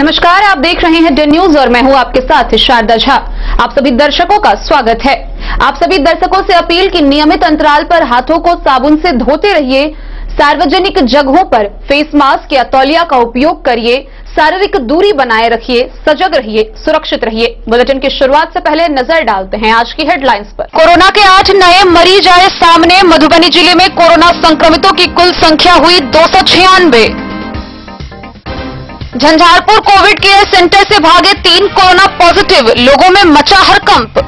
नमस्कार, आप देख रहे हैं डे न्यूज और मैं हूं आपके साथ शारदा झा। आप सभी दर्शकों का स्वागत है। आप सभी दर्शकों से अपील कि नियमित अंतराल पर हाथों को साबुन से धोते रहिए, सार्वजनिक जगहों पर फेस मास्क या तौलिया का उपयोग करिए, शारीरिक दूरी बनाए रखिए, सजग रहिए, सुरक्षित रहिए। बुलेटिन की शुरुआत से पहले नजर डालते हैं आज की हेडलाइंस पर। कोरोना के 8 नए मरीज आए सामने। मधुबनी जिले में कोरोना संक्रमितों की कुल संख्या हुई 296। झंझारपुर कोविड केयर सेंटर से भागे 3 कोरोना पॉजिटिव, लोगों में मचा हड़कंप।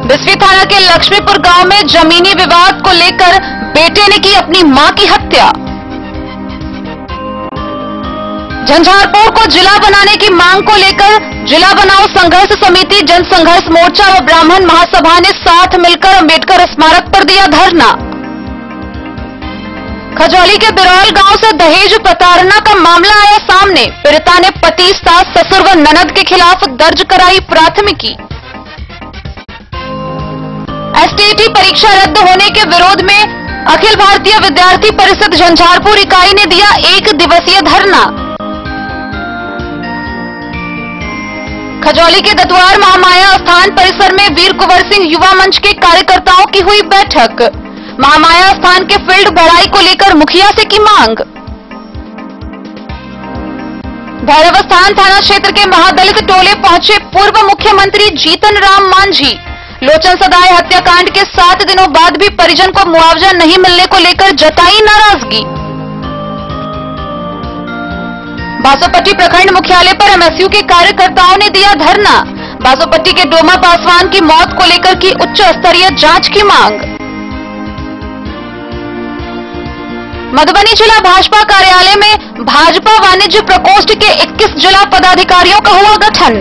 बिस्फी थाना के लक्ष्मीपुर गांव में जमीनी विवाद को लेकर बेटे ने की अपनी मां की हत्या। झंझारपुर को जिला बनाने की मांग को लेकर जिला बनाओ संघर्ष समिति, जनसंघर्ष मोर्चा व ब्राह्मण महासभा ने साथ मिलकर अंबेडकर स्मारक पर दिया धरना। खजौली के बिरौल गांव से दहेज प्रताड़ना का मामला आया सामने। पीड़िता ने पति, सास, ससुर व ननद के खिलाफ दर्ज कराई प्राथमिकी। एसटीईटी परीक्षा रद्द होने के विरोध में अखिल भारतीय विद्यार्थी परिषद झंझारपुर इकाई ने दिया 1 दिवसीय धरना। खजौली के दतवार महामाया स्थान परिसर में वीर कुंवर सिंह युवा मंच के कार्यकर्ताओं की हुई बैठक। महामाया स्थान के फील्ड बढ़ाई को लेकर मुखिया से की मांग। भैरवस्थान थाना क्षेत्र के महादलित टोले पहुंचे पूर्व मुख्यमंत्री जीतन राम मांझी। लोचन सदाय हत्याकांड के 7 दिनों बाद भी परिजन को मुआवजा नहीं मिलने को लेकर जताई नाराजगी। बासोपट्टी प्रखंड मुख्यालय पर एमएसयू के कार्यकर्ताओं ने दिया धरना। बासोपट्टी के डोमा पासवान की मौत को लेकर की उच्च स्तरीय जांच की मांग। मधुबनी जिला भाजपा कार्यालय में भाजपा वाणिज्य प्रकोष्ठ के 21 जिला पदाधिकारियों का हुआ गठन।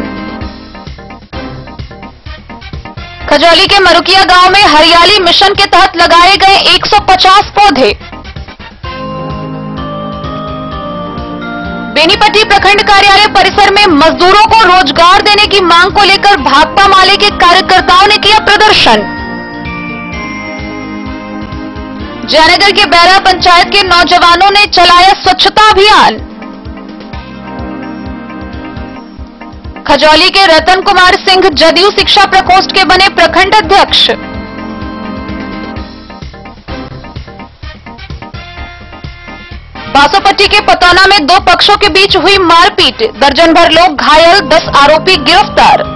खजौली के मरुकिया गांव में हरियाली मिशन के तहत लगाए गए 150 पौधे। बेनीपट्टी प्रखंड कार्यालय परिसर में मजदूरों को रोजगार देने की मांग को लेकर भाकपा माले के कार्यकर्ताओं ने किया प्रदर्शन। जयनगर के बैरा पंचायत के नौजवानों ने चलाया स्वच्छता अभियान। खजौली के रतन कुमार सिंह जदयू शिक्षा प्रकोष्ठ के बने प्रखंड अध्यक्ष। बासोपट्टी के पतौना में 2 पक्षों के बीच हुई मारपीट, दर्जन भर लोग घायल, 10 आरोपी गिरफ्तार।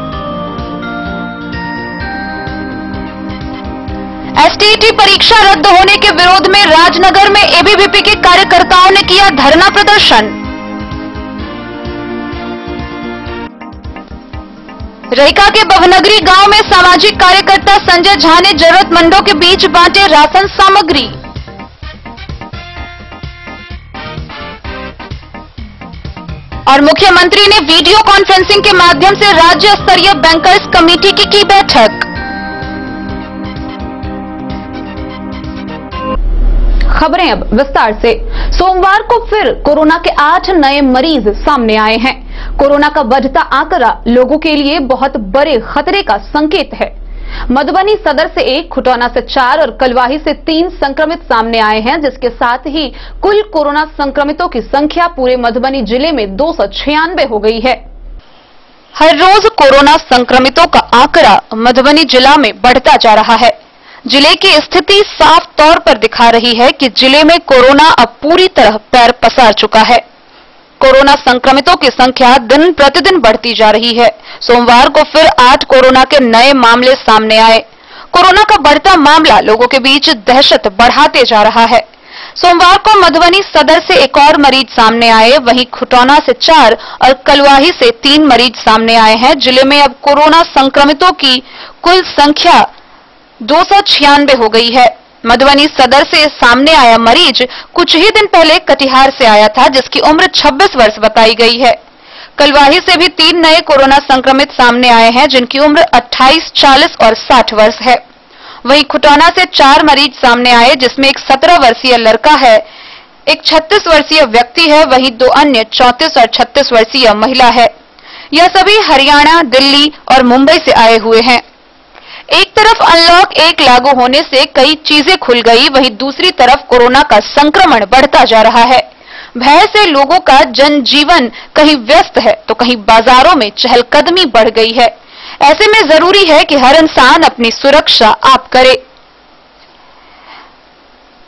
एसटीईटी परीक्षा रद्द होने के विरोध में राजनगर में एबीवीपी के कार्यकर्ताओं ने किया धरना प्रदर्शन। रईका के बवनगरी गांव में सामाजिक कार्यकर्ता संजय झा ने जरूरतमंदों के बीच बांटे राशन सामग्री। और मुख्यमंत्री ने वीडियो कॉन्फ्रेंसिंग के माध्यम से राज्य स्तरीय बैंकर्स कमेटी की बैठक। खबरें अब विस्तार से। सोमवार को फिर कोरोना के 8 नए मरीज सामने आए हैं। कोरोना का बढ़ता आंकड़ा लोगों के लिए बहुत बड़े खतरे का संकेत है। मधुबनी सदर से 1, खुटौना से 4 और कलवाही से 3 संक्रमित सामने आए हैं, जिसके साथ ही कुल कोरोना संक्रमितों की संख्या पूरे मधुबनी जिले में 296 हो गई है। हर रोज कोरोना संक्रमितों का आंकड़ा मधुबनी जिला में बढ़ता जा रहा है। जिले की स्थिति साफ तौर पर दिखा रही है कि जिले में कोरोना अब पूरी तरह पैर पसार चुका है। कोरोना संक्रमितों की संख्या दिन प्रतिदिन बढ़ती जा रही है। सोमवार को फिर 8 कोरोना के नए मामले सामने आए। कोरोना का बढ़ता मामला लोगों के बीच दहशत बढ़ाते जा रहा है। सोमवार को मधुबनी सदर से 1 और मरीज सामने आए, वहीं खुटौना से 4 और कलवाही से 3 मरीज सामने आए हैं। जिले में अब कोरोना संक्रमितों की कुल संख्या 296 हो गई है। मधुबनी सदर से सामने आया मरीज कुछ ही दिन पहले कटिहार से आया था, जिसकी उम्र 26 वर्ष बताई गई है। कलवाही से भी 3 नए कोरोना संक्रमित सामने आए हैं, जिनकी उम्र 28, 40 और 60 वर्ष है। वहीं खुटौना से 4 मरीज सामने आए, जिसमें एक 17 वर्षीय लड़का है, एक 36 वर्षीय व्यक्ति है, वहीं 2 अन्य 34 और 36 वर्षीय महिला है। यह सभी हरियाणा, दिल्ली और मुंबई से आए हुए हैं। एक तरफ अनलॉक 1 लागू होने से कई चीजें खुल गई, वहीं दूसरी तरफ कोरोना का संक्रमण बढ़ता जा रहा है। भय से लोगों का जनजीवन कहीं व्यस्त है तो कहीं बाजारों में चहलकदमी बढ़ गई है। ऐसे में जरूरी है कि हर इंसान अपनी सुरक्षा आप करे।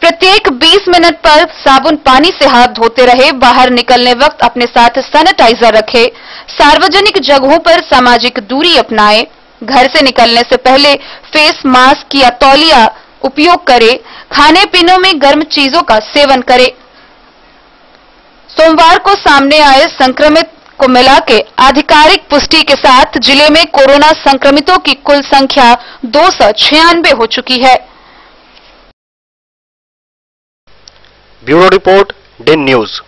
प्रत्येक 20 मिनट पर साबुन पानी से हाथ धोते रहे, बाहर निकलने वक्त अपने साथ सैनिटाइजर रखे, सार्वजनिक जगहों पर सामाजिक दूरी अपनाएं, घर से निकलने से पहले फेस मास्क या तौलिया उपयोग करें, खाने पीने में गर्म चीजों का सेवन करें। सोमवार को सामने आए संक्रमित को मिला के आधिकारिक पुष्टि के साथ जिले में कोरोना संक्रमितों की कुल संख्या 296 हो चुकी है। Bureau report, Den News.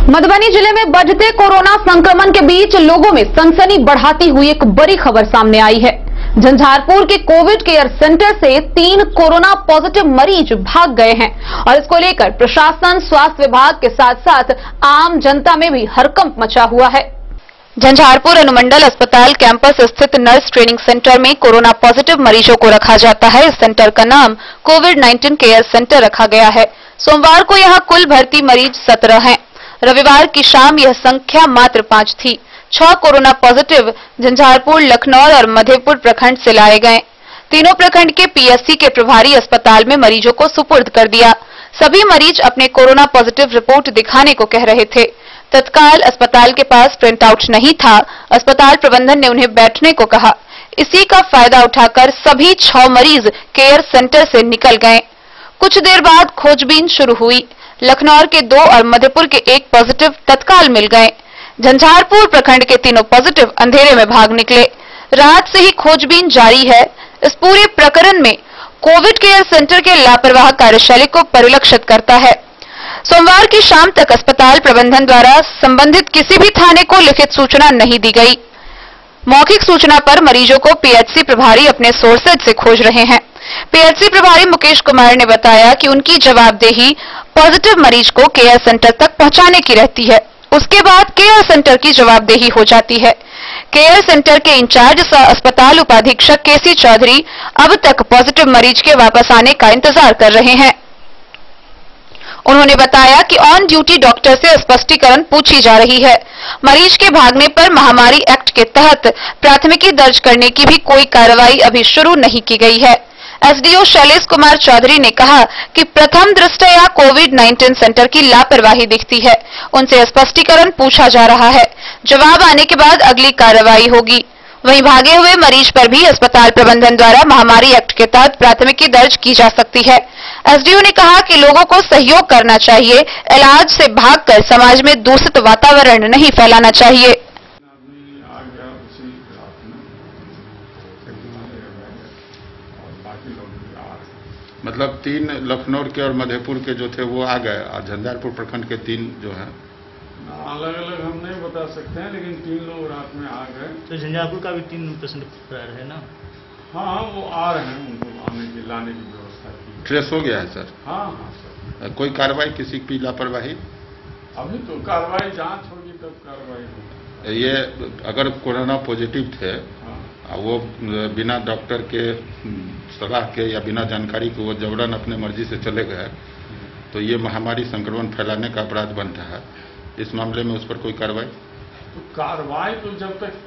Madhubani जिले में बढ़ते कोरोना संक्रमण के बीच लोगों में सनसनी बढ़ाती हुई एक बड़ी खबर सामने आई है। झंझारपुर के कोविड केयर सेंटर से 3 कोरोना पॉजिटिव मरीज भाग गए हैं और इसको लेकर प्रशासन, स्वास्थ्य विभाग के साथ साथ आम जनता में भी हड़कंप मचा हुआ है। झंझारपुर अनुमंडल अस्पताल कैंपस स्थित नर्स ट्रेनिंग सेंटर में कोरोना पॉजिटिव मरीजों को रखा जाता है। इस सेंटर का नाम कोविड-19 केयर सेंटर रखा गया है। सोमवार को यहां कुल भर्ती मरीज 17 हैं। रविवार की शाम यह संख्या मात्र 5 थी। 6 कोरोना पॉजिटिव झंझारपुर, लखनऊ और मधेपुर प्रखंड से लाए गए। तीनों प्रखंड के पीएससी के प्रभारी अस्पताल में मरीजों को सुपुर्द कर दिया। सभी मरीज अपने कोरोना पॉजिटिव रिपोर्ट दिखाने को कह रहे थे। तत्काल अस्पताल के पास प्रिंट आउट नहीं था। अस्पताल प्रबंधन ने उन्हें बैठने को कहा। इसी का फायदा उठाकर सभी 6 मरीज केयर सेंटर से निकल गए। कुछ देर बाद खोजबीन शुरू हुई। लखनऊ के 2 और मधेपुर के 1 पॉजिटिव तत्काल मिल गए। झंझारपुर प्रखंड के तीनों पॉजिटिव अंधेरे में भाग निकले। रात से ही खोजबीन जारी है। इस पूरे प्रकरण में कोविड केयर सेंटर के लापरवाह कार्यशैली को परिलक्षित करता है। सोमवार की शाम तक अस्पताल प्रबंधन द्वारा संबंधित किसी भी थाने को लिखित सूचना नहीं दी गई। मौखिक सूचना पर मरीजों को पीएचसी प्रभारी अपने सोर्सेज से खोज रहे हैं। पीएचसी प्रभारी मुकेश कुमार ने बताया कि उनकी जवाबदेही पॉजिटिव मरीज को केयर सेंटर तक पहुंचाने की रहती है। उसके बाद केयर सेंटर की जवाबदेही हो जाती है। केयर सेंटर के इंचार्ज सह अस्पताल उपाधीक्षक केसी चौधरी अब तक पॉजिटिव मरीज के वापस आने का इंतजार कर रहे हैं। उन्होंने बताया कि ऑन ड्यूटी डॉक्टर से स्पष्टीकरण पूछी जा रही है। मरीज के भागने पर महामारी एक्ट के तहत प्राथमिकी दर्ज करने की भी कोई कार्रवाई अभी शुरू नहीं की गई है। एसडीओ शैलेश कुमार चौधरी ने कहा कि प्रथम दृष्टया कोविड-19 सेंटर की लापरवाही दिखती है। उनसे स्पष्टीकरण पूछा जा रहा है। जवाब आने के बाद अगली कार्रवाई होगी। वहीं भागे हुए मरीज पर भी अस्पताल प्रबंधन द्वारा महामारी एक्ट के तहत प्राथमिकी दर्ज की जा सकती है। एसडीओ ने कहा कि लोगों को सहयोग करना चाहिए। इलाज से भागकर समाज में दूषित वातावरण नहीं फैलाना चाहिए। मतलब 3 लखनऊ के और मधेपुर के जो थे वो आ गए और झंझारपुर प्रखंड के 3 जो हैं अलग अलग हम नहीं बता सकते हैं, लेकिन 3 लोग रात में आ गए। तो झंझारपुर का भी 3% है ना? हाँ, वो आ रहे हैं, उनको आने की लाने की व्यवस्था की। ट्रेस हो गया है सर? हाँ हाँ सर। कोई कार्रवाई किसी की लापरवाही? अभी तो कार्रवाई जांच होगी तब कार्रवाई होगी। ये अगर कोरोना पॉजिटिव थे, हाँ। वो बिना डॉक्टर के सलाह के या बिना जानकारी के वो जबरन अपने मर्जी से चले गए तो ये महामारी संक्रमण फैलाने का अपराध बनता है। इस मामले में उस पर कोई कार्रवाई? तो कार्रवाई तो जब तक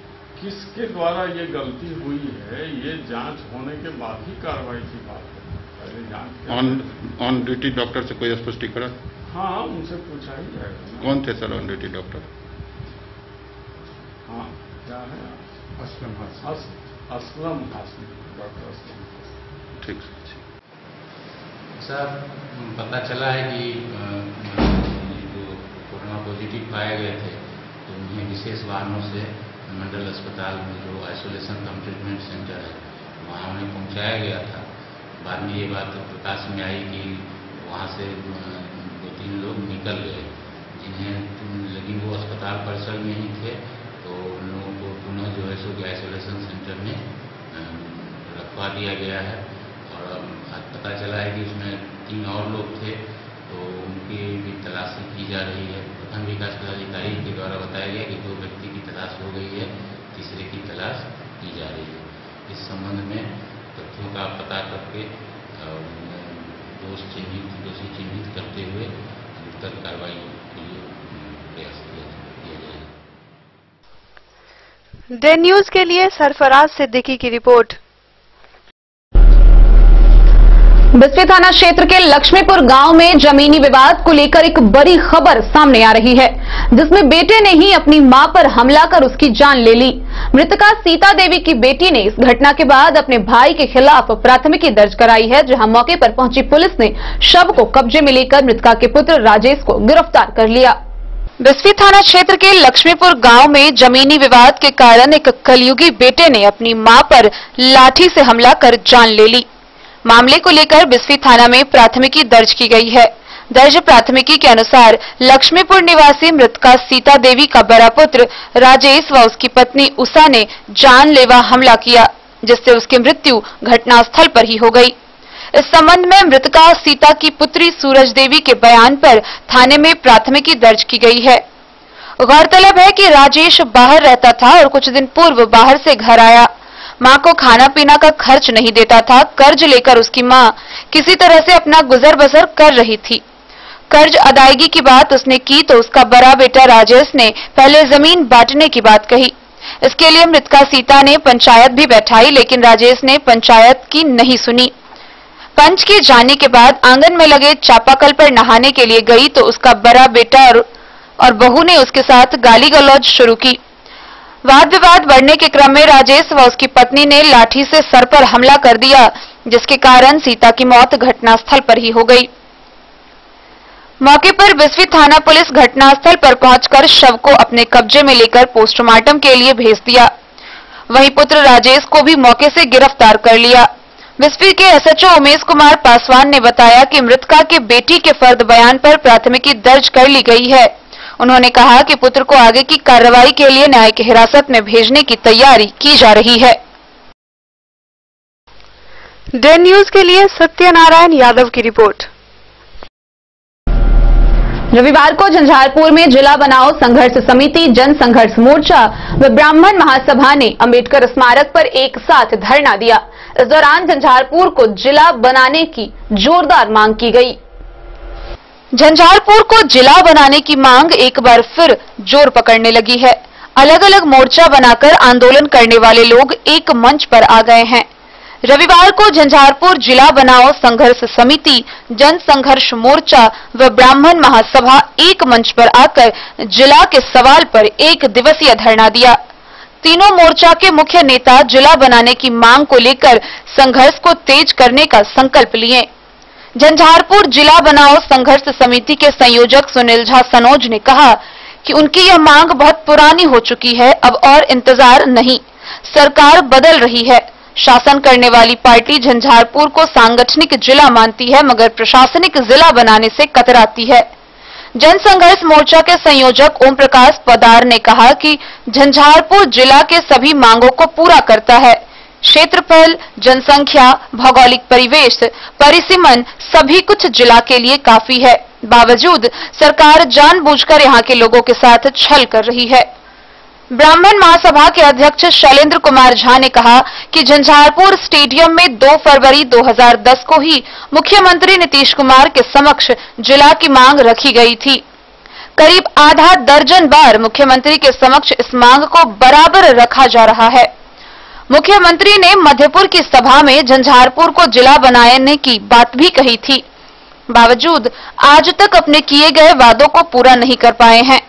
किसके द्वारा ये गलती हुई है, ये जांच होने के बाद ही कार्रवाई की बात है। पहले जांच ऑन ड्यूटी डॉक्टर से कोई स्पष्टीकरण? हाँ, उनसे पूछा ही जाएगा। कौन थे सर ऑन ड्यूटी डॉक्टर? हाँ, क्या है? असलम हाशमी, डॉक्टर असलम। ठीक सर, पता चला है कि जो कोरोना पॉजिटिव पाए गए थे तो उन्हें विशेष वाहनों से मंडल अस्पताल में जो आइसोलेशन कम ट्रीटमेंट सेंटर है वहाँ उन्हें पहुँचाया गया था। बाद में ये बात प्रकाश में आई कि वहाँ से 2-3 लोग निकल गए, लेकिन वो अस्पताल परिसर में ही थे। तो उन लोगों को पुनः जो है सो आइसोलेशन सेंटर में रखवा दिया गया है। और आज पता चला है कि उसमें 3 और लोग थे, तो उनकी भी तलाशी की जा रही है। प्रखंड विकास पदाधिकारी के द्वारा बताया गया कि 2 व्यक्ति की तलाश हो गई है, तीसरे की तलाश की जा रही है। इस संबंध में तथ्यों का पता करके दोषी चिन्हित करते हुए सख्तर कार्रवाई के लिए प्रयास किया जाएगा। डे न्यूज के लिए सरफराज सिद्दीकी की रिपोर्ट। बिस्फी थाना क्षेत्र के लक्ष्मीपुर गांव में जमीनी विवाद को लेकर एक बड़ी खबर सामने आ रही है, जिसमें बेटे ने ही अपनी मां पर हमला कर उसकी जान ले ली। मृतका सीता देवी की बेटी ने इस घटना के बाद अपने भाई के खिलाफ प्राथमिकी दर्ज कराई है, जहां मौके पर पहुंची पुलिस ने शव को कब्जे में लेकर मृतका के पुत्र राजेश को गिरफ्तार कर लिया। बिस्फी थाना क्षेत्र के लक्ष्मीपुर गांव में जमीनी विवाद के कारण एक कलयुगी बेटे ने अपनी मां पर लाठी से हमला कर जान ले ली। मामले को लेकर बिस्फी थाना में प्राथमिकी दर्ज की गई है। दर्ज प्राथमिकी के अनुसार लक्ष्मीपुर निवासी मृतका सीता देवी का बड़ा पुत्र राजेश व उसकी पत्नी उषा ने जानलेवा हमला किया, जिससे उसकी मृत्यु घटनास्थल पर ही हो गई। इस संबंध में मृतका सीता की पुत्री सूरज देवी के बयान पर थाने में प्राथमिकी दर्ज की गई है। गौरतलब है कि राजेश बाहर रहता था और कुछ दिन पूर्व बाहर से घर आया। मां को खाना पीना का खर्च नहीं देता था। कर्ज लेकर उसकी मां किसी तरह से अपना गुजर बसर कर रही थी। कर्ज अदायगी की बात उसने की तो उसका बड़ा बेटा राजेश ने पहले जमीन बांटने की बात कही। इसके लिए मृतका सीता ने पंचायत भी बैठाई, लेकिन राजेश ने पंचायत की नहीं सुनी। पंच के जाने के बाद आंगन में लगे चापाकल पर नहाने के लिए गई तो उसका बड़ा बेटा और बहू ने उसके साथ गाली गलौज शुरू की। वाद विवाद बढ़ने के क्रम में राजेश व उसकी पत्नी ने लाठी से सर पर हमला कर दिया, जिसके कारण सीता की मौत घटनास्थल पर ही हो गई। मौके पर बिस्फी थाना पुलिस घटनास्थल पर पहुंचकर शव को अपने कब्जे में लेकर पोस्टमार्टम के लिए भेज दिया। वहीं पुत्र राजेश को भी मौके से गिरफ्तार कर लिया। बिस्फी के एसएचओ उमेश कुमार पासवान ने बताया कि मृतका के बेटी के फर्द बयान पर प्राथमिकी दर्ज कर ली गई है। उन्होंने कहा कि पुत्र को आगे की कार्रवाई के लिए न्यायिक हिरासत में भेजने की तैयारी की जा रही है। डे न्यूज के लिए सत्यनारायण यादव की रिपोर्ट। रविवार को झंझारपुर में जिला बनाओ संघर्ष समिति, जन संघर्ष मोर्चा व ब्राह्मण महासभा ने अंबेडकर स्मारक पर एक साथ धरना दिया। इस दौरान झंझारपुर को जिला बनाने की जोरदार मांग की गई। झंझारपुर को जिला बनाने की मांग एक बार फिर जोर पकड़ने लगी है। अलग अलग मोर्चा बनाकर आंदोलन करने वाले लोग एक मंच पर आ गए हैं। रविवार को झंझारपुर जिला बनाओ संघर्ष समिति, जन संघर्ष मोर्चा व ब्राह्मण महासभा एक मंच पर आकर जिला के सवाल पर एक दिवसीय धरना दिया। तीनों मोर्चा के मुख्य नेता जिला बनाने की मांग को लेकर संघर्ष को तेज करने का संकल्प लिए। झंझारपुर जिला बनाओ संघर्ष समिति के संयोजक सुनील झा सनोज ने कहा कि उनकी यह मांग बहुत पुरानी हो चुकी है, अब और इंतजार नहीं। सरकार बदल रही है। शासन करने वाली पार्टी झंझारपुर को सांगठनिक जिला मानती है, मगर प्रशासनिक जिला बनाने से कतराती है। जन संघर्ष मोर्चा के संयोजक ओम प्रकाश पदार ने कहा कि झंझारपुर जिला के सभी मांगों को पूरा करता है। क्षेत्रफल, जनसंख्या, भौगोलिक परिवेश, परिसीमन सभी कुछ जिला के लिए काफी है। बावजूद सरकार जानबूझकर यहां के लोगों के साथ छल कर रही है। ब्राह्मण महासभा के अध्यक्ष शैलेंद्र कुमार झा ने कहा कि झंझारपुर स्टेडियम में 2 फरवरी 2010 को ही मुख्यमंत्री नीतीश कुमार के समक्ष जिला की मांग रखी गई थी। करीब आधा दर्जन बार मुख्यमंत्री के समक्ष इस मांग को बराबर रखा जा रहा है। मुख्यमंत्री ने मध्यपुर की सभा में झंझारपुर को जिला बनाने की बात भी कही थी। बावजूद आज तक अपने किए गए वादों को पूरा नहीं कर पाए हैं।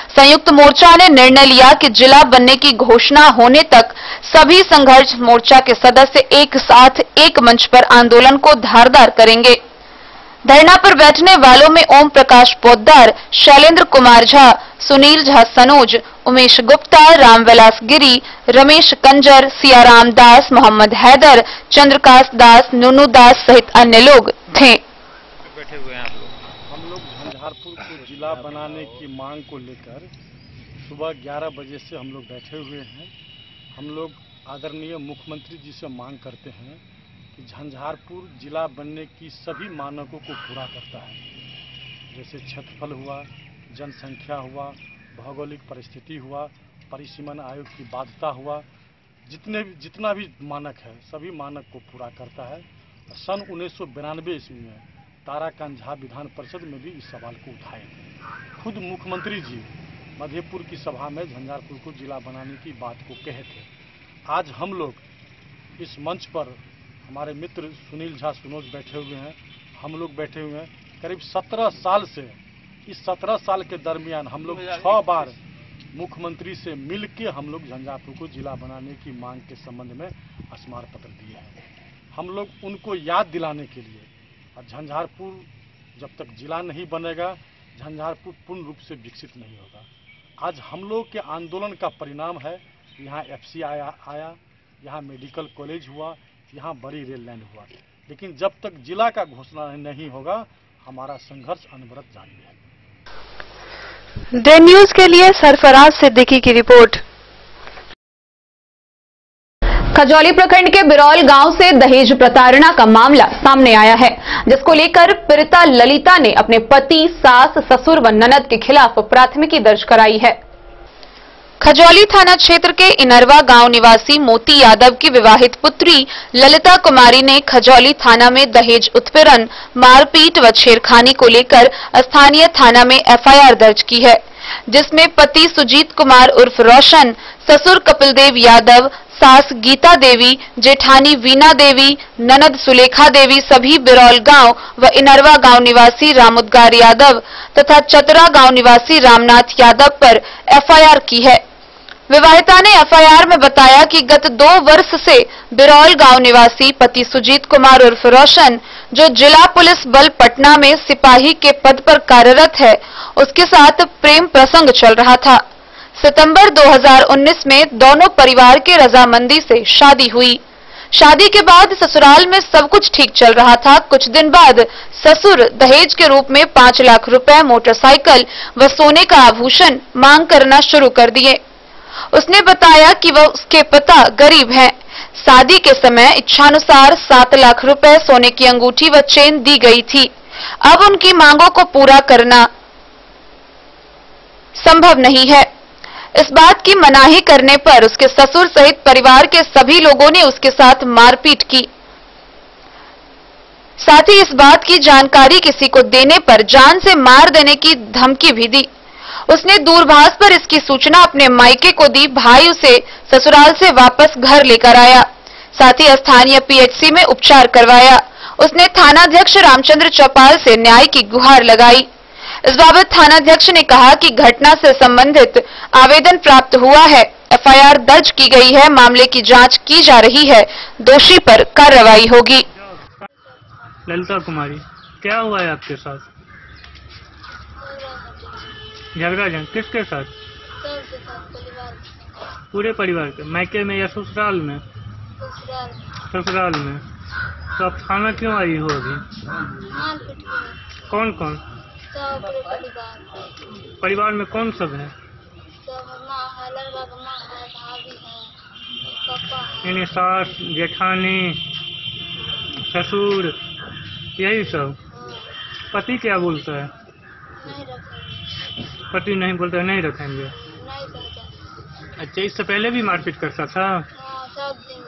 संयुक्त मोर्चा ने निर्णय लिया कि जिला बनने की घोषणा होने तक सभी संघर्ष मोर्चा के सदस्य एक साथ एक मंच पर आंदोलन को धारदार करेंगे। धरना पर बैठने वालों में ओम प्रकाश पोद्दार, शैलेंद्र कुमार झा, सुनील झा सनोज, उमेश गुप्ता, रामविलास गिरी, रमेश कंजर, सियाराम दास, मोहम्मद हैदर, चंद्रकांत दास, नुनू दास सहित अन्य लोग थे। बैठे हुए हैं आप लोग? हम लोग झंझारपुर को जिला बनाने की मांग को लेकर सुबह 11 बजे से हम लोग बैठे हुए हैं। हम लोग आदरणीय मुख्यमंत्री जी से मांग करते हैं कि झंझारपुर जिला बनने की सभी मानकों को पूरा करता है, जैसे क्षेत्रफल हुआ, जनसंख्या हुआ, भौगोलिक परिस्थिति हुआ, परिसीमन आयोग की बाध्यता हुआ, जितना भी मानक है सभी मानक को पूरा करता है। सन 1992 ईस्वी में ताराकांत झा विधान परिषद में भी इस सवाल को उठाए थे। खुद मुख्यमंत्री जी मधेपुर की सभा में झंझारपुर को जिला बनाने की बात को कहे थे। आज हम लोग इस मंच पर हमारे मित्र सुनील झा सुनोज बैठे हुए हैं, हम लोग बैठे हुए हैं। करीब 17 साल से, इस 17 साल के दरमियान हम लोग 6 बार मुख्यमंत्री से मिलके हम लोग झंझारपुर को जिला बनाने की मांग के संबंध में स्मार पत्र दिए हैं। हम लोग उनको याद दिलाने के लिए, और झंझारपुर जब तक जिला नहीं बनेगा, झंझारपुर पूर्ण रूप से विकसित नहीं होगा। आज हम लोग के आंदोलन का परिणाम है, यहाँ एफसी आया, यहाँ मेडिकल कॉलेज हुआ, यहाँ बड़ी रेल लाइन हुआ, लेकिन जब तक जिला का घोषणा नहीं होगा हमारा संघर्ष अनवरत जारी है। डे न्यूज के लिए सरफराज सिद्दीकी की रिपोर्ट। खजौली प्रखंड के बिरौल गांव से दहेज प्रताड़ना का मामला सामने आया है, जिसको लेकर पीड़िता ललिता ने अपने पति, सास, ससुर व ननद के खिलाफ प्राथमिकी दर्ज कराई है। खजौली थाना क्षेत्र के इनरवा गांव निवासी मोती यादव की विवाहित पुत्री ललिता कुमारी ने खजौली थाना में दहेज उत्पीड़न, मारपीट व छेड़खानी को लेकर स्थानीय थाना में एफआईआर दर्ज की है, जिसमें पति सुजीत कुमार उर्फ रोशन, ससुर कपिलदेव यादव, सास गीता देवी, जेठानी वीना देवी, ननद सुलेखा देवी सभी बिरौल गांव व इनरवा गांव निवासी रामुद्गार यादव तथा चतरा गांव निवासी रामनाथ यादव पर एफआईआर की है। विवाहिता ने एफआईआर में बताया कि गत 2 वर्ष से बिरौल गांव निवासी पति सुजीत कुमार उर्फ रोशन, जो जिला पुलिस बल पटना में सिपाही के पद पर कार्यरत है, उसके साथ प्रेम प्रसंग चल रहा था। सितंबर 2019 में दोनों परिवार के रजामंदी से शादी हुई। शादी के बाद ससुराल में सब कुछ ठीक चल रहा था। कुछ दिन बाद ससुर दहेज के रूप में 5 लाख रुपए, मोटरसाइकिल व सोने का आभूषण मांग करना शुरू कर दिए। उसने बताया कि वह उसके पिता गरीब हैं। शादी के समय इच्छानुसार 7 लाख रुपए, सोने की अंगूठी व चेन दी गई थी। अब उनकी मांगों को पूरा करना संभव नहीं है। इस बात की मनाही करने पर उसके ससुर सहित परिवार के सभी लोगों ने उसके साथ मारपीट की। साथ ही इस बात की जानकारी किसी को देने पर जान से मार देने की धमकी भी दी। उसने दूरभाष पर इसकी सूचना अपने मायके को दी। भाई उसे ससुराल से वापस घर लेकर आया, साथ ही स्थानीय पीएचसी में उपचार करवाया। उसने थानाध्यक्ष रामचंद्र चौपाल से न्याय की गुहार लगाई। इस बाबत थानाध्यक्ष ने कहा कि घटना से संबंधित आवेदन प्राप्त हुआ है, एफआईआर दर्ज की गई है, मामले की जांच की जा रही है, दोषी पर कार्रवाई होगी। ललिता कुमारी, क्या हुआ है आपके साथ? झगड़ा किसके साथ? पूरे परिवार के, मायके में या ससुराल में? ससुराल में। तो आप थाना क्यों आई हो अभी? कौन कौन? परिवार में कौन सब है? यानी सास, जेठानी, ससुर, यही सब। पति क्या बोलता है? पति नहीं बोलता है, नहीं रखेंगे। अच्छा, इससे पहले भी मारपीट करता था? सब दिन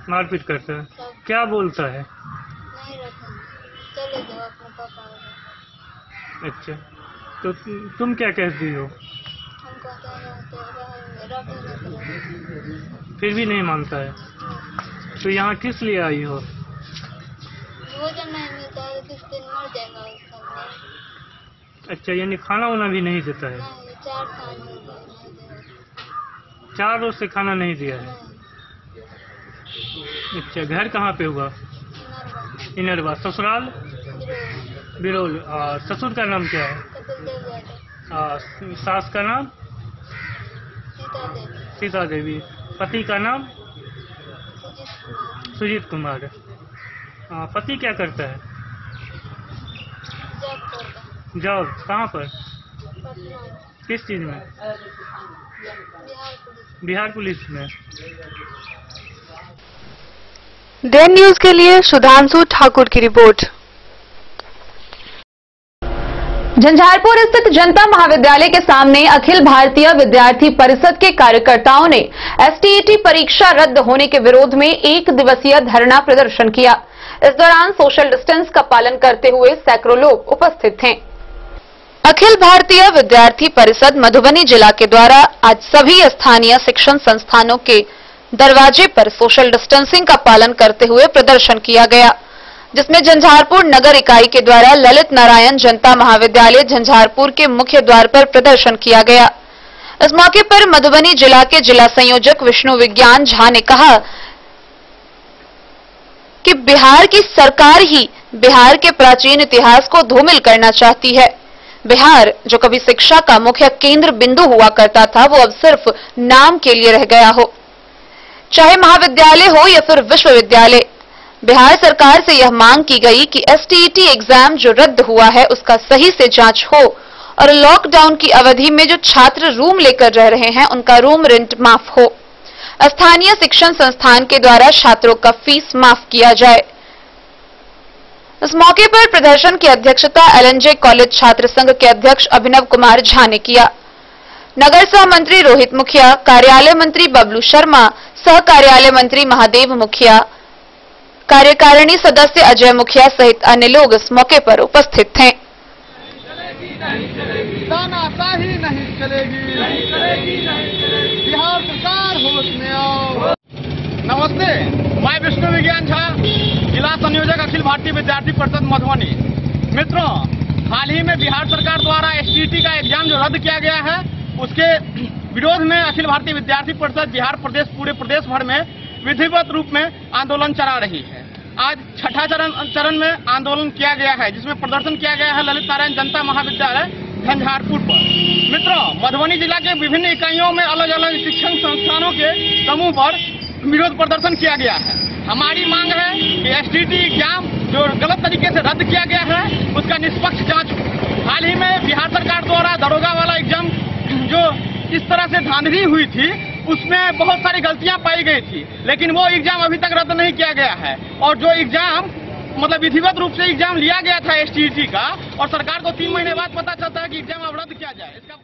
मारपीट करता है। क्या बोलता है? नहीं रखेंगे, चले जाओ अपने पापा। अच्छा, तो तुम क्या कहती हो? फिर भी नहीं मानता है। तो यहाँ किस लिए आई हो? भोजन नहीं मिलता है, किस दिन मर जाएगा उसका। अच्छा, यानी खाना वाना भी नहीं देता है? नहीं, 4 साल हो गए, 4 रोज से खाना नहीं दिया है। अच्छा, घर कहाँ पे हुआ? इनरवा। ससुराल? बिरौल। ससुर का नाम क्या है? सास का नाम? सीता देवी। पति का नाम? सुजीत कुमार। पति क्या करता है? जॉब। कहाँ पर? किस चीज में? बिहार पुलिस में। डे न्यूज के लिए सुधांशु ठाकुर की रिपोर्ट। झंझारपुर स्थित जनता महाविद्यालय के सामने अखिल भारतीय विद्यार्थी परिषद के कार्यकर्ताओं ने एसटीईटी परीक्षा रद्द होने के विरोध में 1 दिवसीय धरना प्रदर्शन किया। इस दौरान सोशल डिस्टेंस का पालन करते हुए सैकड़ों लोग उपस्थित थे। अखिल भारतीय विद्यार्थी परिषद मधुबनी जिला के द्वारा आज सभी स्थानीय शिक्षण संस्थानों के दरवाजे पर सोशल डिस्टेंसिंग का पालन करते हुए प्रदर्शन किया गया, जिसमें झंझारपुर नगर इकाई के द्वारा ललित नारायण जनता महाविद्यालय झंझारपुर के मुख्य द्वार पर प्रदर्शन किया गया। इस मौके पर मधुबनी जिला के जिला संयोजक विष्णु विज्ञान झा ने कहा कि बिहार की सरकार ही बिहार के प्राचीन इतिहास को धूमिल करना चाहती है। बिहार जो कभी शिक्षा का मुख्य केंद्र बिंदु हुआ करता था, वो अब सिर्फ नाम के लिए रह गया हो, चाहे महाविद्यालय हो या फिर विश्वविद्यालय। बिहार सरकार से यह मांग की गई कि एसटीईटी एग्जाम जो रद्द हुआ है उसका सही से जांच हो और लॉकडाउन की अवधि में जो छात्र रूम लेकर रह रहे हैं उनका रूम रेंट माफ हो। स्थानीय शिक्षण संस्थान के द्वारा छात्रों का फीस माफ किया जाए। इस मौके पर प्रदर्शन की अध्यक्षता एलएनजे कॉलेज छात्र संघ के अध्यक्ष अभिनव कुमार झा ने किया। नगर सह मंत्री रोहित मुखिया, कार्यालय मंत्री बबलू शर्मा, सह कार्यालय मंत्री महादेव मुखिया, कार्यकारिणी सदस्य अजय मुखिया सहित अन्य लोग इस मौके पर उपस्थित थे। तानाशाही नहीं चलेगी, बिहार सरकार होश में आओ। नमस्ते, मैं विष्णु विज्ञान झा, जिला संयोजक अखिल भारतीय विद्यार्थी परिषद मधुबनी। मित्रों, हाल ही में बिहार सरकार द्वारा एसटीईटी का एग्जाम जो रद्द किया गया है उसके विरोध में अखिल भारतीय विद्यार्थी परिषद बिहार प्रदेश पूरे प्रदेश भर में विधिवत रूप में आंदोलन चला रही है। आज छठा चरण में आंदोलन किया गया है, जिसमें प्रदर्शन किया गया है ललित नारायण जनता महाविद्यालय झंझारपुर पर। मित्रों, मधुबनी जिला के विभिन्न इकाइयों में अलग अलग शिक्षण संस्थानों के समूह पर विरोध प्रदर्शन किया गया है। हमारी मांग है कि एसटीईटी एग्जाम जो गलत तरीके से रद्द किया गया है उसका निष्पक्ष जांच हो। हाल ही में बिहार सरकार द्वारा दरोगा वाला एग्जाम जो इस तरह से धांधली हुई थी उसमें बहुत सारी गलतियां पाई गई थी, लेकिन वो एग्जाम अभी तक रद्द नहीं किया गया है। और जो एग्जाम मतलब विधिवत रूप से एग्जाम लिया गया था एसटीईटी का, और सरकार को 3 महीने बाद पता चलता है कि एग्जाम अब रद्द किया जाए। इसका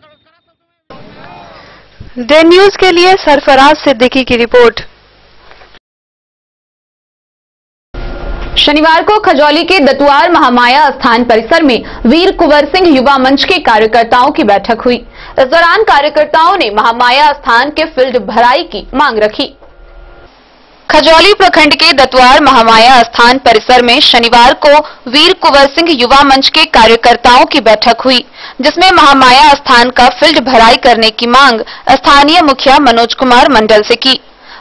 डे न्यूज के लिए सरफराज सिद्दीकी की रिपोर्ट। शनिवार को खजौली के दतुआर महामाया स्थान परिसर में वीर कुंवर सिंह युवा मंच के कार्यकर्ताओं की बैठक हुई। इस दौरान कार्यकर्ताओं ने महामाया स्थान के फील्ड भराई की मांग रखी। खजौली प्रखंड के दतुआर महामाया स्थान परिसर में शनिवार को वीर कुंवर सिंह युवा मंच के कार्यकर्ताओं की बैठक हुई, जिसमें महामाया स्थान का फील्ड भराई करने की मांग स्थानीय मुखिया मनोज कुमार मंडल से की।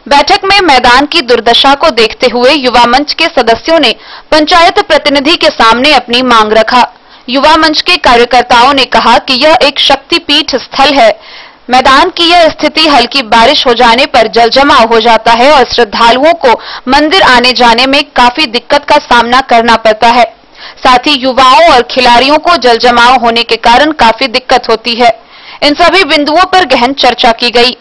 बैठक में मैदान की दुर्दशा को देखते हुए युवा मंच के सदस्यों ने पंचायत प्रतिनिधि के सामने अपनी मांग रखा। युवा मंच के कार्यकर्ताओं ने कहा कि यह एक शक्तिपीठ स्थल है। मैदान की यह स्थिति हल्की बारिश हो जाने पर जलजमाव हो जाता है और श्रद्धालुओं को मंदिर आने जाने में काफी दिक्कत का सामना करना पड़ता है। साथ ही युवाओं और खिलाड़ियों को जलजमाव होने के कारण काफी दिक्कत होती है। इन सभी बिंदुओं पर गहन चर्चा की गई।